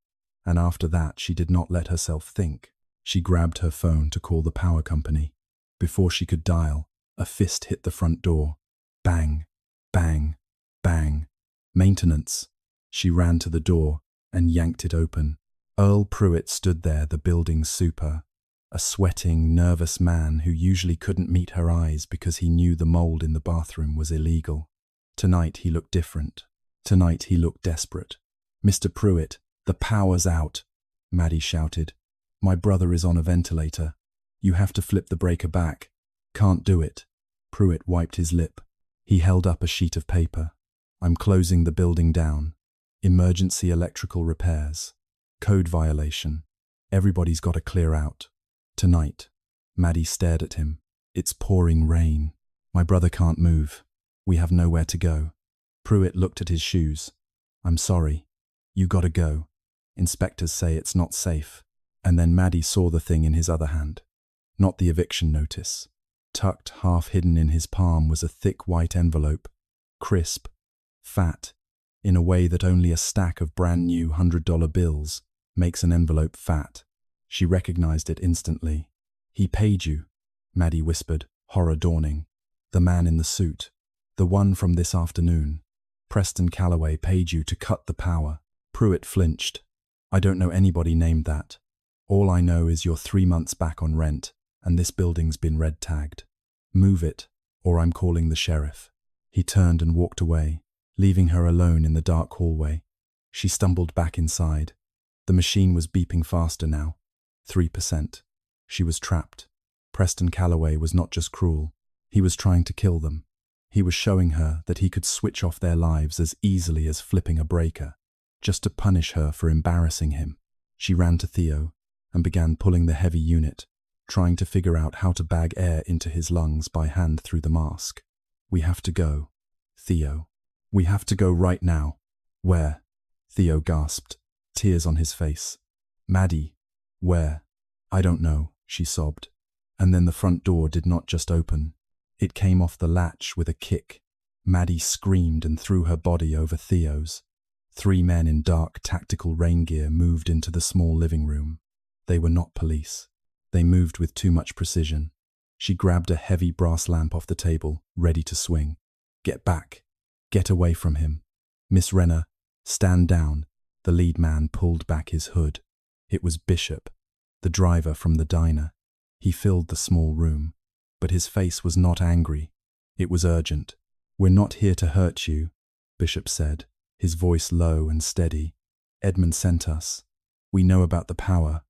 And after that, she did not let herself think. She grabbed her phone to call the power company. Before she could dial, a fist hit the front door. Bang, bang, bang. Maintenance. She ran to the door and yanked it open. Earl Pruitt stood there, the building's super. A sweating, nervous man who usually couldn't meet her eyes because he knew the mold in the bathroom was illegal. Tonight he looked different. Tonight he looked desperate. Mr. Pruitt, the power's out, Maddie shouted. My brother is on a ventilator. You have to flip the breaker back. Can't do it. Pruitt wiped his lip. He held up a sheet of paper. I'm closing the building down. Emergency electrical repairs. Code violation. Everybody's got to clear out. Tonight. Maddie stared at him. It's pouring rain. My brother can't move. We have nowhere to go. Pruitt looked at his shoes. I'm sorry. You gotta go. Inspectors say it's not safe. And then Maddie saw the thing in his other hand. Not the eviction notice. Tucked, half hidden in his palm was a thick white envelope. Crisp. Fat. In a way that only a stack of brand new $100 bills makes an envelope fat. She recognized it instantly. He paid you, Maddie whispered, horror dawning. The man in the suit. The one from this afternoon. Preston Calloway paid you to cut the power. Pruitt flinched. I don't know anybody named that. All I know is you're 3 months back on rent, and this building's been red tagged. Move it, or I'm calling the sheriff. He turned and walked away, leaving her alone in the dark hallway. She stumbled back inside. The machine was beeping faster now. 3%. She was trapped. Preston Calloway was not just cruel. He was trying to kill them. He was showing her that he could switch off their lives as easily as flipping a breaker, just to punish her for embarrassing him. She ran to Theo and began pulling the heavy unit, trying to figure out how to bag air into his lungs by hand through the mask. We have to go, Theo. We have to go right now. Where? Theo gasped, tears on his face. Maddie, where? I don't know, she sobbed. And then the front door did not just open. It came off the latch with a kick. Maddie screamed and threw her body over Theo's. 3 men in dark tactical rain gear moved into the small living room. They were not police. They moved with too much precision. She grabbed a heavy brass lamp off the table, ready to swing. Get back. Get away from him. Miss Renner, stand down. The lead man pulled back his hood. It was Bishop, the driver from the diner. He filled the small room, but his face was not angry. It was urgent. We're not here to hurt you, Bishop said, his voice low and steady. Edmund sent us. We know about the power.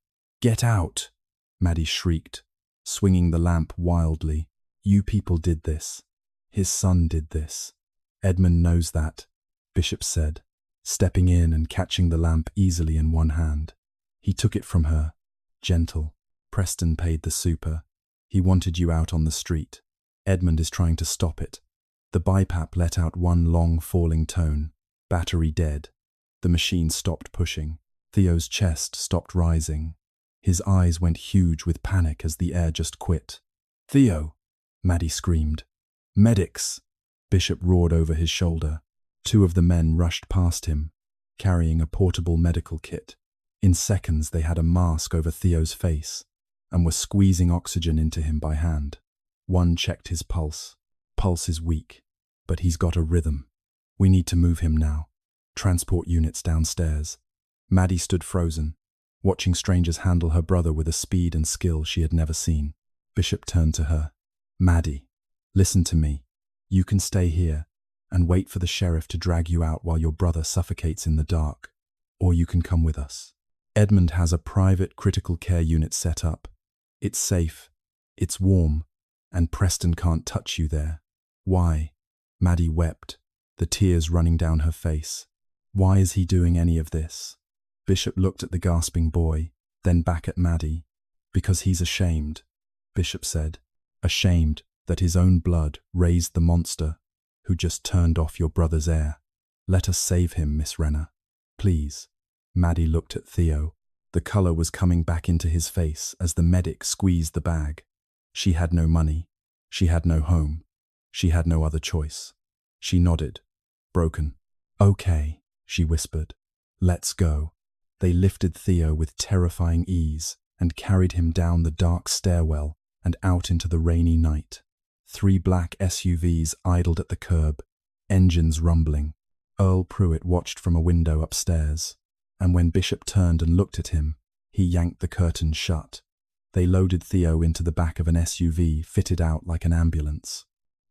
Get out, Maddie shrieked, swinging the lamp wildly. You people did this. His son did this. Edmund knows that, Bishop said, stepping in and catching the lamp easily in one hand. He took it from her, gentle. Preston paid the super. He wanted you out on the street. Edmund is trying to stop it. The BiPAP let out one long falling tone. Battery dead. The machine stopped pushing. Theo's chest stopped rising. His eyes went huge with panic as the air just quit. Theo, Maddie screamed. Medics! Bishop roared over his shoulder. 2 of the men rushed past him, carrying a portable medical kit. In seconds they had a mask over Theo's face and were squeezing oxygen into him by hand. One checked his pulse. Pulse is weak, but he's got a rhythm. We need to move him now. Transport units downstairs. Maddie stood frozen, watching strangers handle her brother with a speed and skill she had never seen. Bishop turned to her. Maddie, listen to me. You can stay here and wait for the sheriff to drag you out while your brother suffocates in the dark. Or you can come with us. Edmund has a private critical care unit set up. It's safe, it's warm, and Preston can't touch you there. Why? Maddie wept, the tears running down her face. Why is he doing any of this? Bishop looked at the gasping boy, then back at Maddie. Because he's ashamed, Bishop said. Ashamed that his own blood raised the monster who just turned off your brother's air. Let us save him, Miss Renner. Please. Maddie looked at Theo. The color was coming back into his face as the medic squeezed the bag. She had no money. She had no home. She had no other choice. She nodded, broken. Okay, she whispered. Let's go. They lifted Theo with terrifying ease and carried him down the dark stairwell and out into the rainy night. 3 black SUVs idled at the curb, engines rumbling. Earl Pruitt watched from a window upstairs, and when Bishop turned and looked at him, he yanked the curtains shut. They loaded Theo into the back of an SUV fitted out like an ambulance.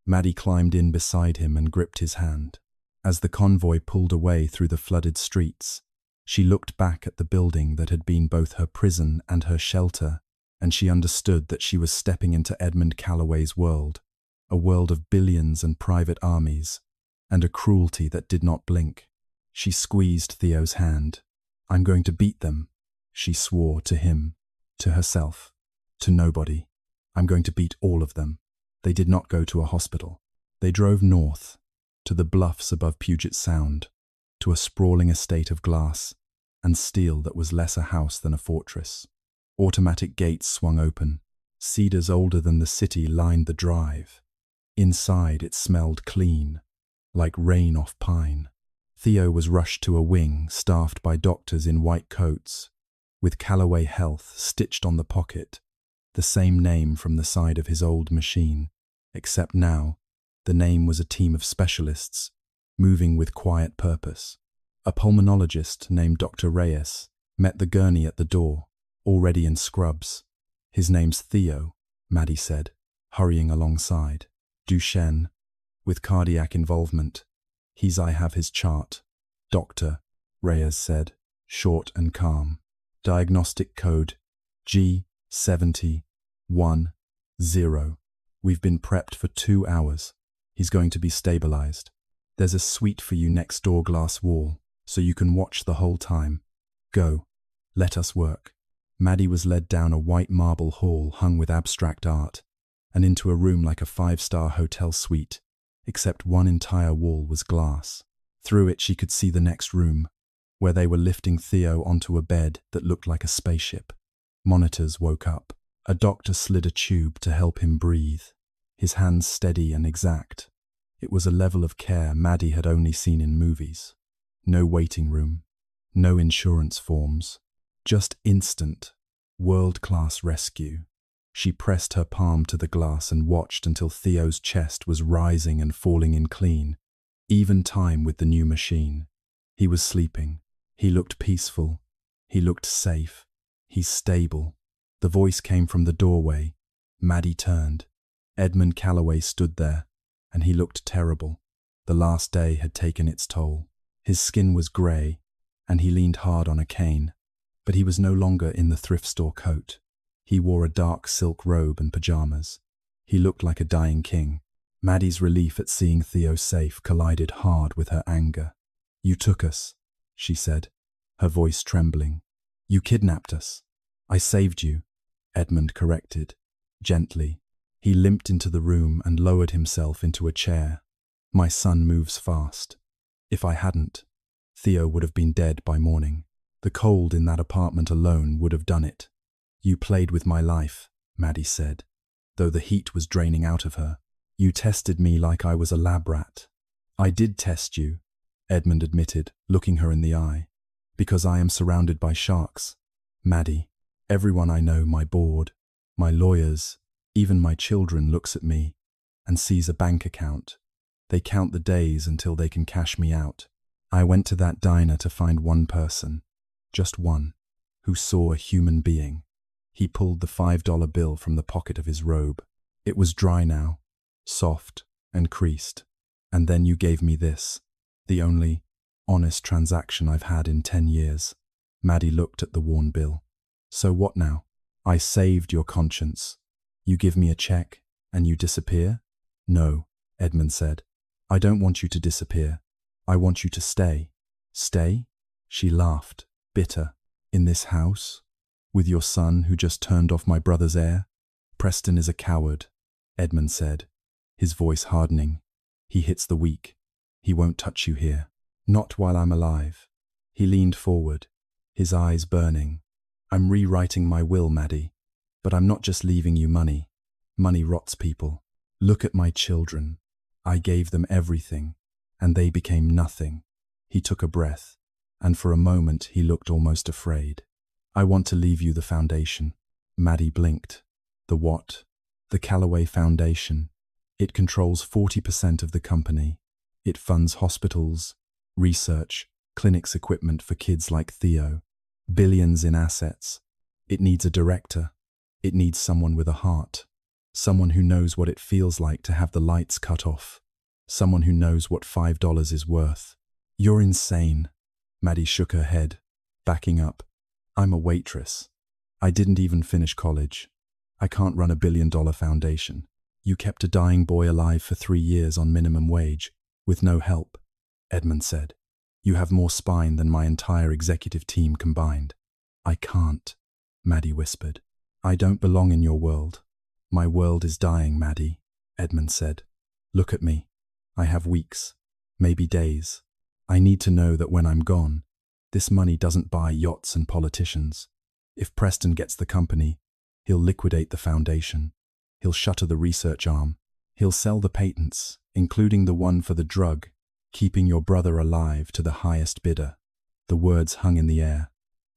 Maddie climbed in beside him and gripped his hand. As the convoy pulled away through the flooded streets, she looked back at the building that had been both her prison and her shelter, and she understood that she was stepping into Edmund Calloway's world, a world of billions and private armies, and a cruelty that did not blink. She squeezed Theo's hand. I'm going to beat them, she swore to him, to herself, to nobody. I'm going to beat all of them. They did not go to a hospital. They drove north, to the bluffs above Puget Sound, to a sprawling estate of glass and steel that was less a house than a fortress. Automatic gates swung open. Cedars older than the city lined the drive. Inside it smelled clean, like rain off pine. Theo was rushed to a wing staffed by doctors in white coats, with Calloway Health stitched on the pocket, the same name from the side of his old machine, except now the name was a team of specialists, moving with quiet purpose. A pulmonologist named Dr. Reyes met the gurney at the door, already in scrubs. His name's Theo, Maddie said, hurrying alongside. Duchenne, with cardiac involvement. I have his chart. Doctor, Reyes said, short and calm. Diagnostic code G7010. We've been prepped for 2 hours. He's going to be stabilized. There's a suite for you next door, glass wall, so you can watch the whole time. Go. Let us work. Maddie was led down a white marble hall hung with abstract art, and into a room like a 5-star hotel suite, except one entire wall was glass. Through it she could see the next room, where they were lifting Theo onto a bed that looked like a spaceship. Monitors woke up. A doctor slid a tube to help him breathe, his hands steady and exact. It was a level of care Maddie had only seen in movies. No waiting room, no insurance forms, just instant, world-class rescue. She pressed her palm to the glass and watched until Theo's chest was rising and falling in clean, even time with the new machine. He was sleeping. He looked peaceful. He looked safe. He's stable. The voice came from the doorway. Maddie turned. Edmund Calloway stood there, and he looked terrible. The last day had taken its toll. His skin was grey, and he leaned hard on a cane. But he was no longer in the thrift store coat. He wore a dark silk robe and pajamas. He looked like a dying king. Maddie's relief at seeing Theo safe collided hard with her anger. You took us, she said, her voice trembling. You kidnapped us. I saved you, Edmund corrected, gently. He limped into the room and lowered himself into a chair. My son moves fast. If I hadn't, Theo would have been dead by morning. The cold in that apartment alone would have done it. You played with my life, Maddie said, though the heat was draining out of her. You tested me like I was a lab rat. I did test you, Edmund admitted, looking her in the eye, because I am surrounded by sharks. Maddie, everyone I know, my board, my lawyers, even my children looks at me and sees a bank account. They count the days until they can cash me out. I went to that diner to find one person, just one, who saw a human being. He pulled the $5 bill from the pocket of his robe. It was dry now, soft and creased. And then you gave me this, the only honest transaction I've had in 10 years. Maddie looked at the worn bill. So what now? I saved your conscience. You give me a check and you disappear? No, Edmund said. I don't want you to disappear. I want you to stay. Stay? She laughed, bitter. In this house? With your son who just turned off my brother's air? Preston is a coward. Edmund said, his voice hardening. He hits the weak. He won't touch you here. Not while I'm alive. He leaned forward, his eyes burning. I'm rewriting my will, Maddie. But I'm not just leaving you money. Money rots people. Look at my children. I gave them everything, and they became nothing. He took a breath, and for a moment he looked almost afraid. I want to leave you the foundation. Maddie blinked. The what? The Calloway Foundation. It controls 40% of the company. It funds hospitals, research, clinics, equipment for kids like Theo. Billions in assets. It needs a director. It needs someone with a heart. Someone who knows what it feels like to have the lights cut off. Someone who knows what $5 is worth. You're insane. Maddie shook her head, backing up. I'm a waitress. I didn't even finish college. I can't run $1 billion foundation. You kept a dying boy alive for 3 years on minimum wage, with no help, Edmund said. You have more spine than my entire executive team combined. I can't, Maddie whispered. I don't belong in your world. My world is dying, Maddie, Edmund said. Look at me. I have weeks, maybe days. I need to know that when I'm gone, this money doesn't buy yachts and politicians. If Preston gets the company, he'll liquidate the foundation. He'll shutter the research arm. He'll sell the patents, including the one for the drug, keeping your brother alive, to the highest bidder. The words hung in the air.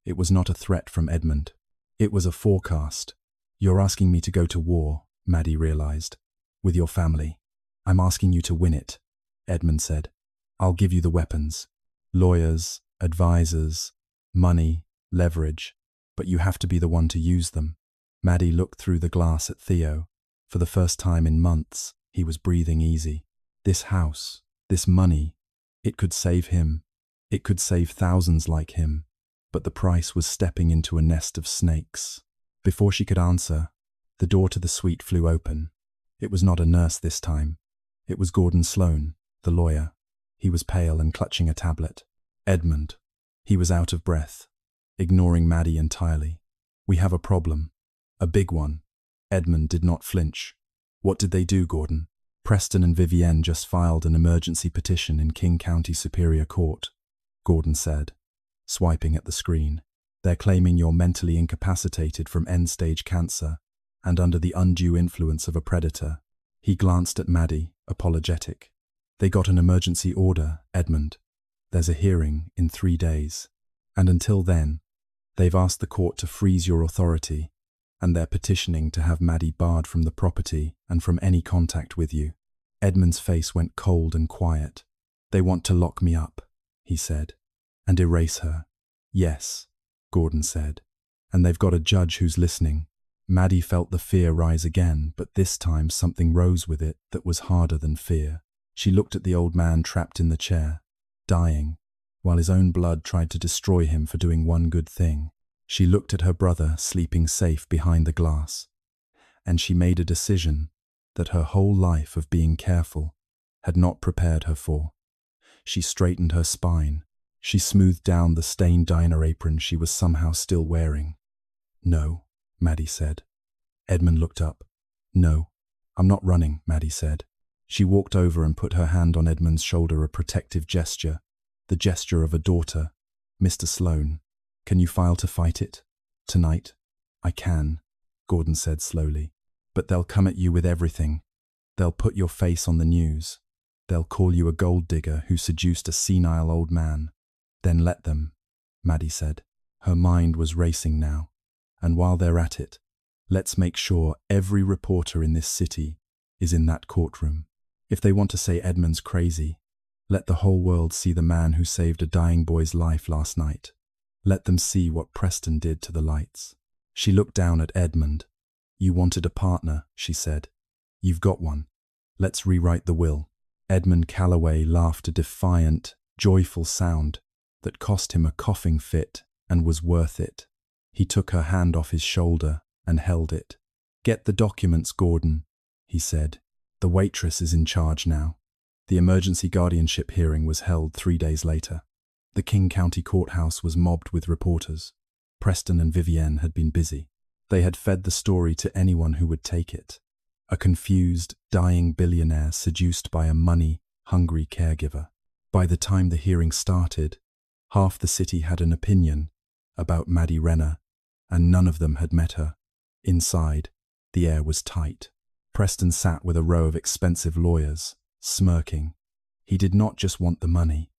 It was not a threat from Edmund. It was a forecast. You're asking me to go to war, Maddie realized, with your family. I'm asking you to win it, Edmund said. I'll give you the weapons. Lawyers, advisors, money, leverage. But you have to be the one to use them. Maddie looked through the glass at Theo. For the first time in months, he was breathing easy. This house, this money, it could save him. It could save thousands like him. But the price was stepping into a nest of snakes. Before she could answer, the door to the suite flew open. It was not a nurse this time. It was Gordon Sloane, the lawyer. He was pale and clutching a tablet. Edmund. He was out of breath, ignoring Maddie entirely. We have a problem. A big one. Edmund did not flinch. What did they do, Gordon? Preston and Vivienne just filed an emergency petition in King County Superior Court, Gordon said, swiping at the screen. They're claiming you're mentally incapacitated from end-stage cancer and under the undue influence of a predator. He glanced at Maddie, apologetic. They got an emergency order, Edmund. There's a hearing in 3 days. And until then, they've asked the court to freeze your authority, and they're petitioning to have Maddie barred from the property and from any contact with you. Edmund's face went cold and quiet. They want to lock me up, he said, and erase her. Yes, Gordon said, and they've got a judge who's listening. Maddie felt the fear rise again, but this time something rose with it that was harder than fear. She looked at the old man trapped in the chair, dying, while his own blood tried to destroy him for doing one good thing. She looked at her brother sleeping safe behind the glass, and she made a decision that her whole life of being careful had not prepared her for. She straightened her spine. She smoothed down the stained diner apron she was somehow still wearing. No, Maddie said. Edmund looked up. No, I'm not running, Maddie said. She walked over and put her hand on Edmund's shoulder, a protective gesture, the gesture of a daughter. Mr. Sloane, can you file to fight it? Tonight? I can, Gordon said slowly. But they'll come at you with everything. They'll put your face on the news. They'll call you a gold digger who seduced a senile old man. Then let them, Maddie said. Her mind was racing now. And while they're at it, let's make sure every reporter in this city is in that courtroom. If they want to say Edmund's crazy, let the whole world see the man who saved a dying boy's life last night. Let them see what Preston did to the lights. She looked down at Edmund. You wanted a partner, she said. You've got one. Let's rewrite the will. Edmund Calloway laughed a defiant, joyful sound that cost him a coughing fit and was worth it. He took her hand off his shoulder and held it. Get the documents, Gordon, he said. The waitress is in charge now. The emergency guardianship hearing was held 3 days later. The King County courthouse was mobbed with reporters. Preston and Vivienne had been busy. They had fed the story to anyone who would take it. A confused, dying billionaire seduced by a money-hungry caregiver. By the time the hearing started, half the city had an opinion about Maddie Renner, and none of them had met her. Inside, the air was tight. Preston sat with a row of expensive lawyers, smirking. He did not just want the money.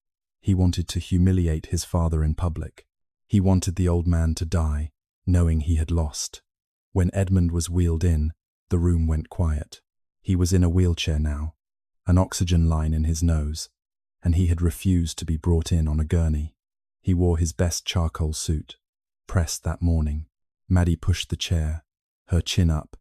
He wanted to humiliate his father in public. He wanted the old man to die, knowing he had lost. When Edmund was wheeled in, the room went quiet. He was in a wheelchair now, an oxygen line in his nose, and he had refused to be brought in on a gurney. He wore his best charcoal suit, pressed that morning. Maddie pushed the chair, her chin up,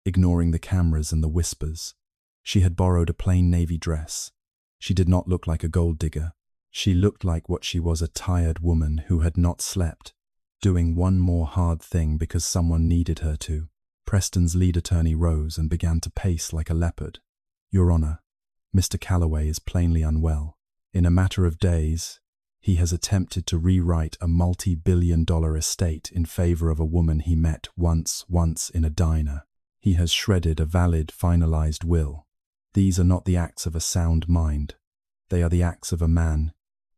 ignoring the cameras and the whispers. She had borrowed a plain navy dress. She did not look like a gold digger. She looked like what she was, a tired woman who had not slept, doing one more hard thing because someone needed her to. Preston's lead attorney rose and began to pace like a leopard. Your Honor, Mr. Calloway is plainly unwell. In a matter of days, he has attempted to rewrite a multi-billion-dollar estate in favor of a woman he met once in a diner. He has shredded a valid, finalized will. These are not the acts of a sound mind. They are the acts of a man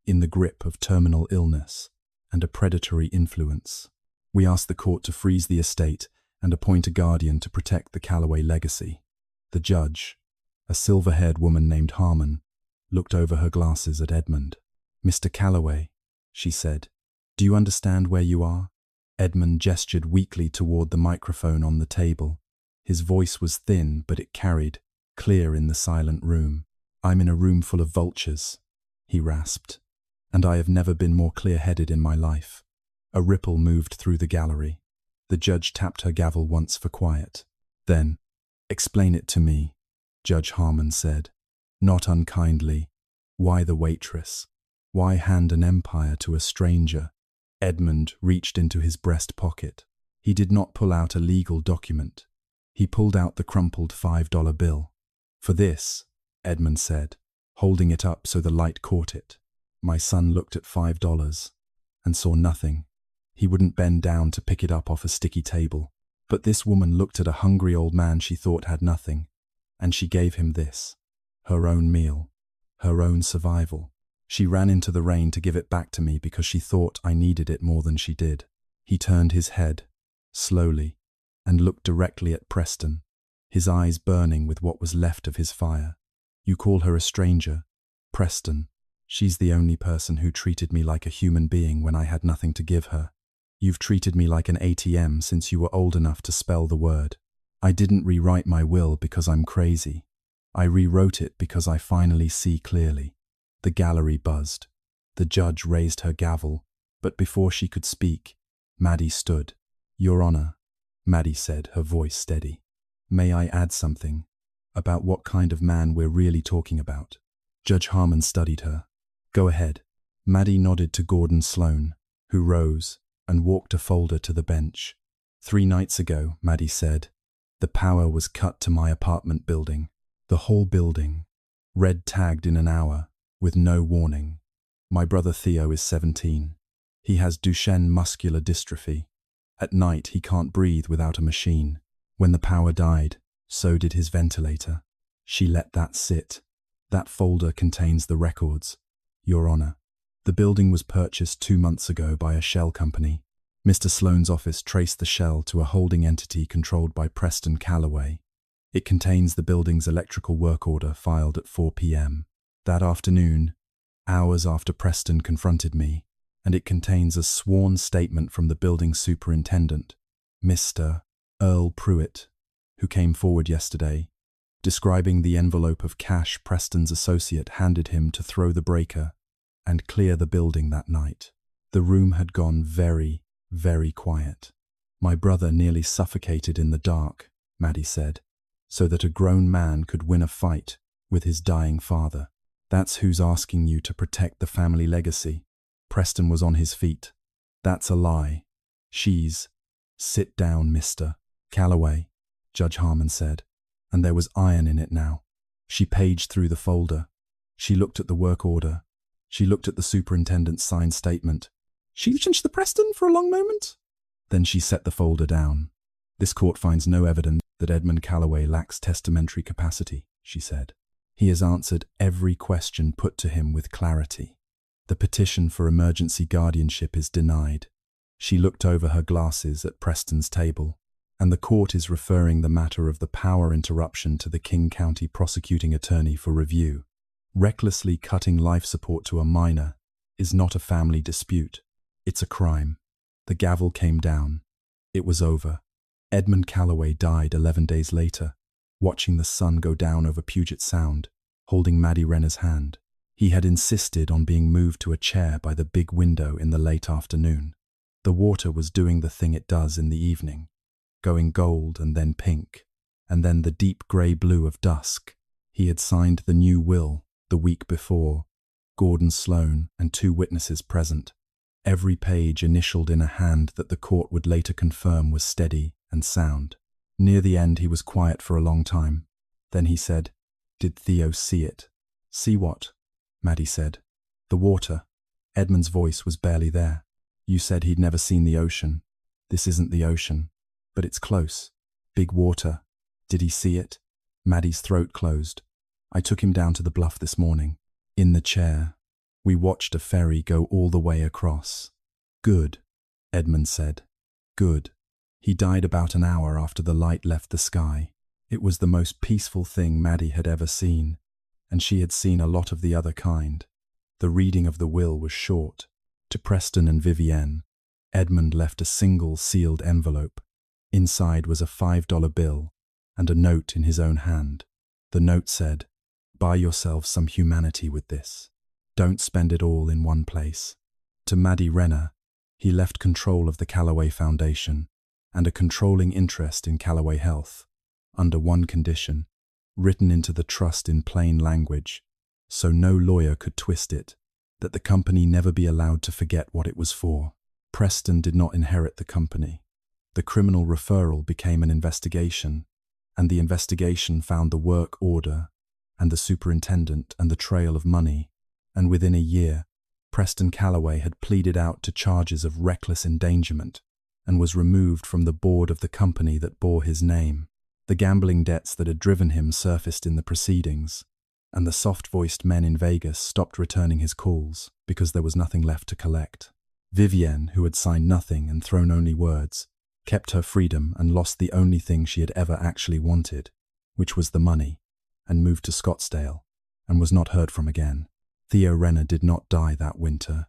in the grip of terminal illness and a predatory influence. We ask the court to freeze the estate and appoint a guardian to protect the Calloway legacy. The judge, a silver-haired woman named Harmon, looked over her glasses at Edmund. Mr. Calloway, she said, do you understand where you are? Edmund gestured weakly toward the microphone on the table. His voice was thin, but it carried, clear in the silent room. I'm in a room full of vultures, he rasped, and I have never been more clear-headed in my life. A ripple moved through the gallery. The judge tapped her gavel once for quiet. Then, explain it to me, Judge Harmon said, not unkindly. Why the waitress? Why hand an empire to a stranger? Edmund reached into his breast pocket. He did not pull out a legal document. He pulled out the crumpled $5 bill. For this, Edmund said, holding it up so the light caught it. My son looked at $5 and saw nothing. He wouldn't bend down to pick it up off a sticky table. But this woman looked at a hungry old man she thought had nothing, and she gave him this, her own meal, her own survival. She ran into the rain to give it back to me because she thought I needed it more than she did. He turned his head, slowly, and looked directly at Preston, his eyes burning with what was left of his fire. You call her a stranger, Preston. She's the only person who treated me like a human being when I had nothing to give her. You've treated me like an ATM since you were old enough to spell the word. I didn't rewrite my will because I'm crazy. I rewrote it because I finally see clearly. The gallery buzzed. The judge raised her gavel, but before she could speak, Maddie stood. Your Honor, Maddie said, her voice steady. May I add something about what kind of man we're really talking about? Judge Harmon studied her. Go ahead. Maddie nodded to Gordon Sloan, who rose and walked a folder to the bench. 3 nights ago, Maddie said, the power was cut to my apartment building. The whole building. Red tagged in an hour, with no warning. My brother Theo is 17. He has Duchenne muscular dystrophy. At night, he can't breathe without a machine. When the power died, so did his ventilator. She let that sit. That folder contains the records. Your Honor, the building was purchased 2 months ago by a shell company. Mr. Sloan's office traced the shell to a holding entity controlled by Preston Calloway. It contains the building's electrical work order filed at 4 p.m. that afternoon, hours after Preston confronted me, and it contains a sworn statement from the building superintendent, Mr. Earl Pruitt, who came forward yesterday, describing the envelope of cash Preston's associate handed him to throw the breaker and clear the building that night. The room had gone very, very quiet. My brother nearly suffocated in the dark, Maddie said, so that a grown man could win a fight with his dying father. That's who's asking you to protect the family legacy. Preston was on his feet. That's a lie. She's... Sit down, Mr. Calloway, Judge Harmon said, and there was iron in it now. She paged through the folder. She looked at the work order. She looked at the superintendent's signed statement. She changed the Preston for a long moment. Then she set the folder down. This court finds no evidence that Edmund Calloway lacks testamentary capacity, she said. He has answered every question put to him with clarity. The petition for emergency guardianship is denied. She looked over her glasses at Preston's table, and the court is referring the matter of the power interruption to the King County prosecuting attorney for review. Recklessly cutting life support to a minor is not a family dispute. It's a crime. The gavel came down. It was over. Edmund Calloway died 11 days later, watching the sun go down over Puget Sound, holding Maddie Renner's hand. He had insisted on being moved to a chair by the big window in the late afternoon. The water was doing the thing it does in the evening, going gold and then pink, and then the deep grey blue of dusk. He had signed the new will the week before, Gordon Sloan and 2 witnesses present. Every page initialed in a hand that the court would later confirm was steady and sound. Near the end he was quiet for a long time. Then he said, "Did Theo see it?" "See what?" Maddie said. "The water." Edmund's voice was barely there. "You said he'd never seen the ocean. This isn't the ocean, but it's close. Big water. Did he see it?" Maddie's throat closed. "I took him down to the bluff this morning. In the chair. We watched a ferry go all the way across." "Good," Edmund said. "Good." He died about an hour after the light left the sky. It was the most peaceful thing Maddie had ever seen, and she had seen a lot of the other kind. The reading of the will was short. To Preston and Vivienne, Edmund left a single sealed envelope. Inside was a $5 bill and a note in his own hand. The note said, "Buy yourself some humanity with this. Don't spend it all in one place." To Maddie Renner, he left control of the Calloway Foundation and a controlling interest in Calloway Health, under one condition, written into the trust in plain language, so no lawyer could twist it, that the company never be allowed to forget what it was for. Preston did not inherit the company. The criminal referral became an investigation, and the investigation found the work order and the superintendent and the trail of money, and within a year, Preston Calloway had pleaded out to charges of reckless endangerment and was removed from the board of the company that bore his name. The gambling debts that had driven him surfaced in the proceedings, and the soft-voiced men in Vegas stopped returning his calls because there was nothing left to collect. Vivienne, who had signed nothing and thrown only words, kept her freedom and lost the only thing she had ever actually wanted, which was the money, and moved to Scottsdale, and was not heard from again. Theo Renner did not die that winter.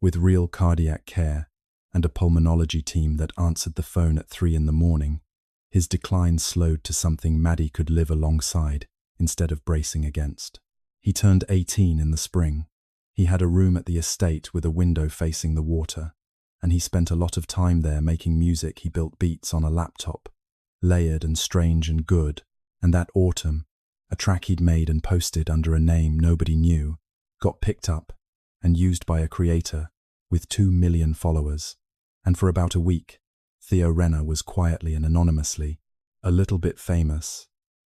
With real cardiac care and a pulmonology team that answered the phone at 3 in the morning, his decline slowed to something Maddie could live alongside instead of bracing against. He turned 18 in the spring. He had a room at the estate with a window facing the water, and he spent a lot of time there making music. He built beats on a laptop, layered and strange and good, and that autumn, a track he'd made and posted under a name nobody knew got picked up and used by a creator with 2 million followers. And for about a week, Theo Renner was quietly and anonymously a little bit famous,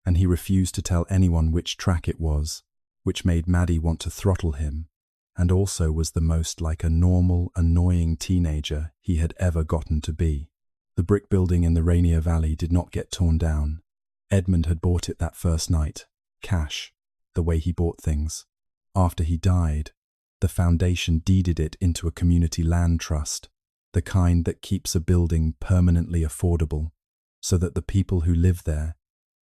and he refused to tell anyone which track it was, which made Maddie want to throttle him, and also was the most like a normal, annoying teenager he had ever gotten to be. The brick building in the Rainier Valley did not get torn down. Edmund had bought it that first night, cash, the way he bought things. After he died, the foundation deeded it into a community land trust, the kind that keeps a building permanently affordable, so that the people who live there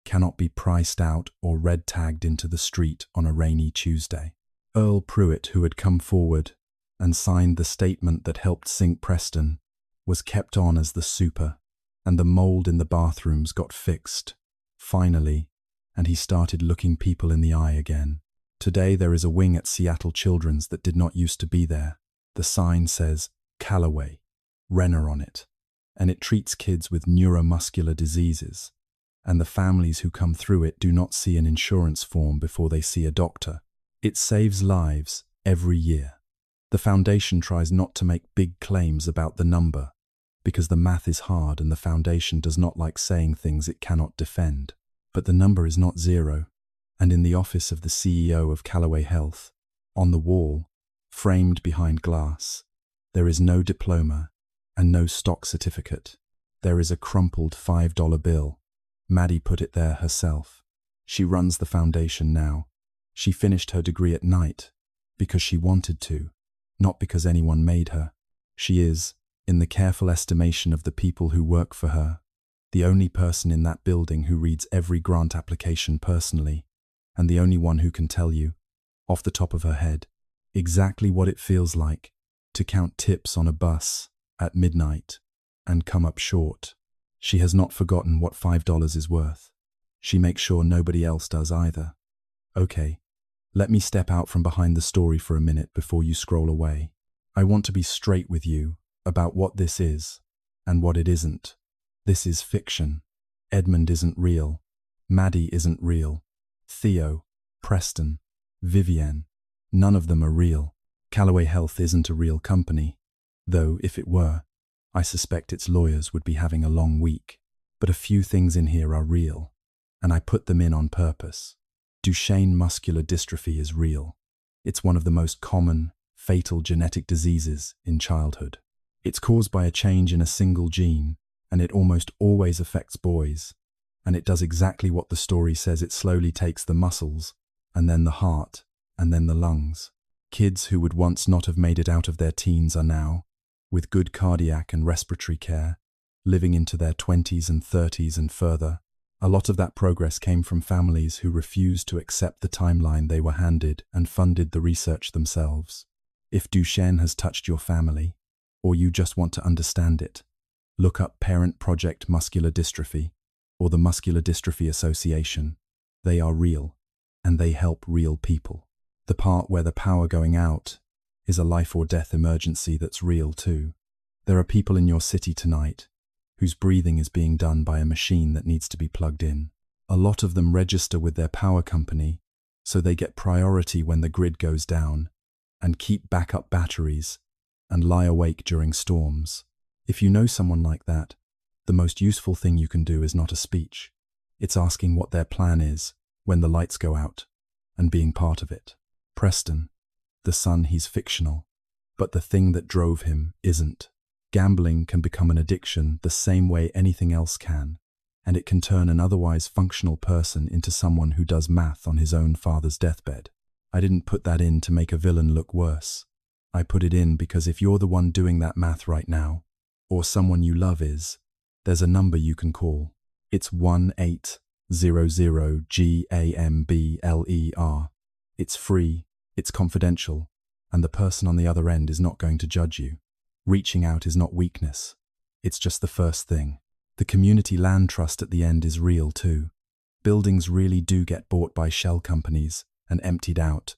cannot be priced out or red-tagged into the street on a rainy Tuesday. Earl Pruitt, who had come forward and signed the statement that helped sink Preston, was kept on as the super, and the mold in the bathrooms got fixed, finally, and he started looking people in the eye again. Today there is a wing at Seattle Children's that did not used to be there. The sign says Calloway, Renner on it, and it treats kids with neuromuscular diseases, and the families who come through it do not see an insurance form before they see a doctor. It saves lives every year. The foundation tries not to make big claims about the number, because the math is hard and the foundation does not like saying things it cannot defend. But the number is not 0, and in the office of the CEO of Calloway Health, on the wall, framed behind glass, there is no diploma and no stock certificate. There is a crumpled $5 bill, Maddie put it there herself. She runs the foundation now. She finished her degree at night because she wanted to, not because anyone made her. She is, in the careful estimation of the people who work for her, the only person in that building who reads every grant application personally, and the only one who can tell you, off the top of her head, exactly what it feels like to count tips on a bus at midnight and come up short. She has not forgotten what $5 is worth. She makes sure nobody else does either. Okay, let me step out from behind the story for a minute before you scroll away. I want to be straight with you about what this is and what it isn't. This is fiction. Edmund isn't real. Maddie isn't real. Theo, Preston, Vivienne, none of them are real. Calloway Health isn't a real company, though if it were, I suspect its lawyers would be having a long week. But a few things in here are real, and I put them in on purpose. Duchenne muscular dystrophy is real. It's one of the most common, fatal genetic diseases in childhood. It's caused by a change in a single gene, and it almost always affects boys. And it does exactly what the story says. It slowly takes the muscles, and then the heart, and then the lungs. Kids who would once not have made it out of their teens are now, with good cardiac and respiratory care, living into their 20s and 30s and further. A lot of that progress came from families who refused to accept the timeline they were handed and funded the research themselves. If Duchenne has touched your family, or you just want to understand it, look up Parent Project Muscular Dystrophy or the Muscular Dystrophy Association. They are real, and they help real people. The part where the power going out is a life or death emergency that's real too. There are people in your city tonight whose breathing is being done by a machine that needs to be plugged in. A lot of them register with their power company, so they get priority when the grid goes down, and keep backup batteries, and lie awake during storms. If you know someone like that, the most useful thing you can do is not a speech. It's asking what their plan is when the lights go out, and being part of it. Preston, the son, he's fictional, but the thing that drove him isn't. Gambling can become an addiction the same way anything else can, and it can turn an otherwise functional person into someone who does math on his own father's deathbed. I didn't put that in to make a villain look worse. I put it in because if you're the one doing that math right now, or someone you love is, there's a number you can call. It's 1-800-GAMBLER. It's free, it's confidential, and the person on the other end is not going to judge you. Reaching out is not weakness. It's just the first thing. The community land trust at the end is real too. Buildings really do get bought by shell companies and emptied out,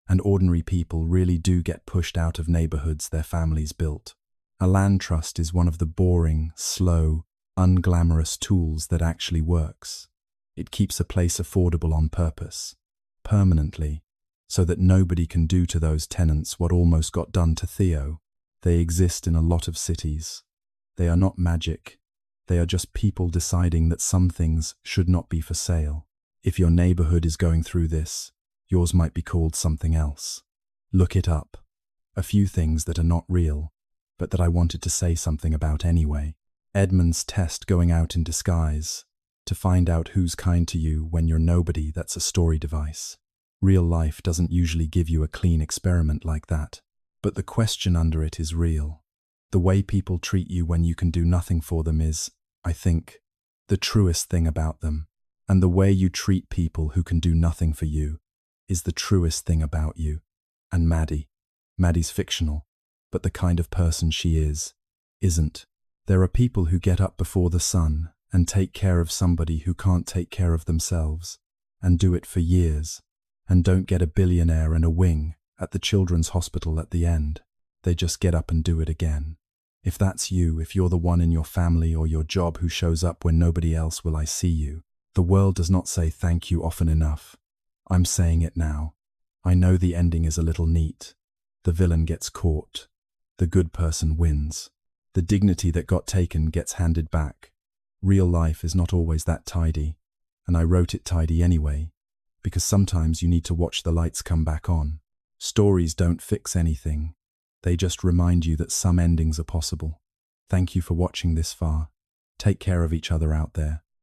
and ordinary people really do get pushed out of neighborhoods their families built. A land trust is one of the boring, slow, unglamorous tools that actually works. It keeps a place affordable on purpose, permanently, so that nobody can do to those tenants what almost got done to Theo. They exist in a lot of cities. They are not magic. They are just people deciding that some things should not be for sale. If your neighborhood is going through this, yours might be called something else. Look it up. A few things that are not real, but that I wanted to say something about anyway. Edmund's test going out in disguise. To find out who's kind to you when you're nobody, that's a story device. Real life doesn't usually give you a clean experiment like that. But the question under it is real. The way people treat you when you can do nothing for them is, I think, the truest thing about them. And the way you treat people who can do nothing for you is the truest thing about you. And Maddie's fictional, but the kind of person she is, isn't. There are people who get up before the sun and take care of somebody who can't take care of themselves, and do it for years, and don't get a billionaire and a wing at the children's hospital at the end. They just get up and do it again. If that's you, if you're the one in your family or your job who shows up when nobody else will I see you, the world does not say thank you often enough. I'm saying it now. I know the ending is a little neat. The villain gets caught. The good person wins. The dignity that got taken gets handed back. Real life is not always that tidy, and I wrote it tidy anyway, because sometimes you need to watch the lights come back on. Stories don't fix anything. They just remind you that some endings are possible. Thank you for watching this far. Take care of each other out there.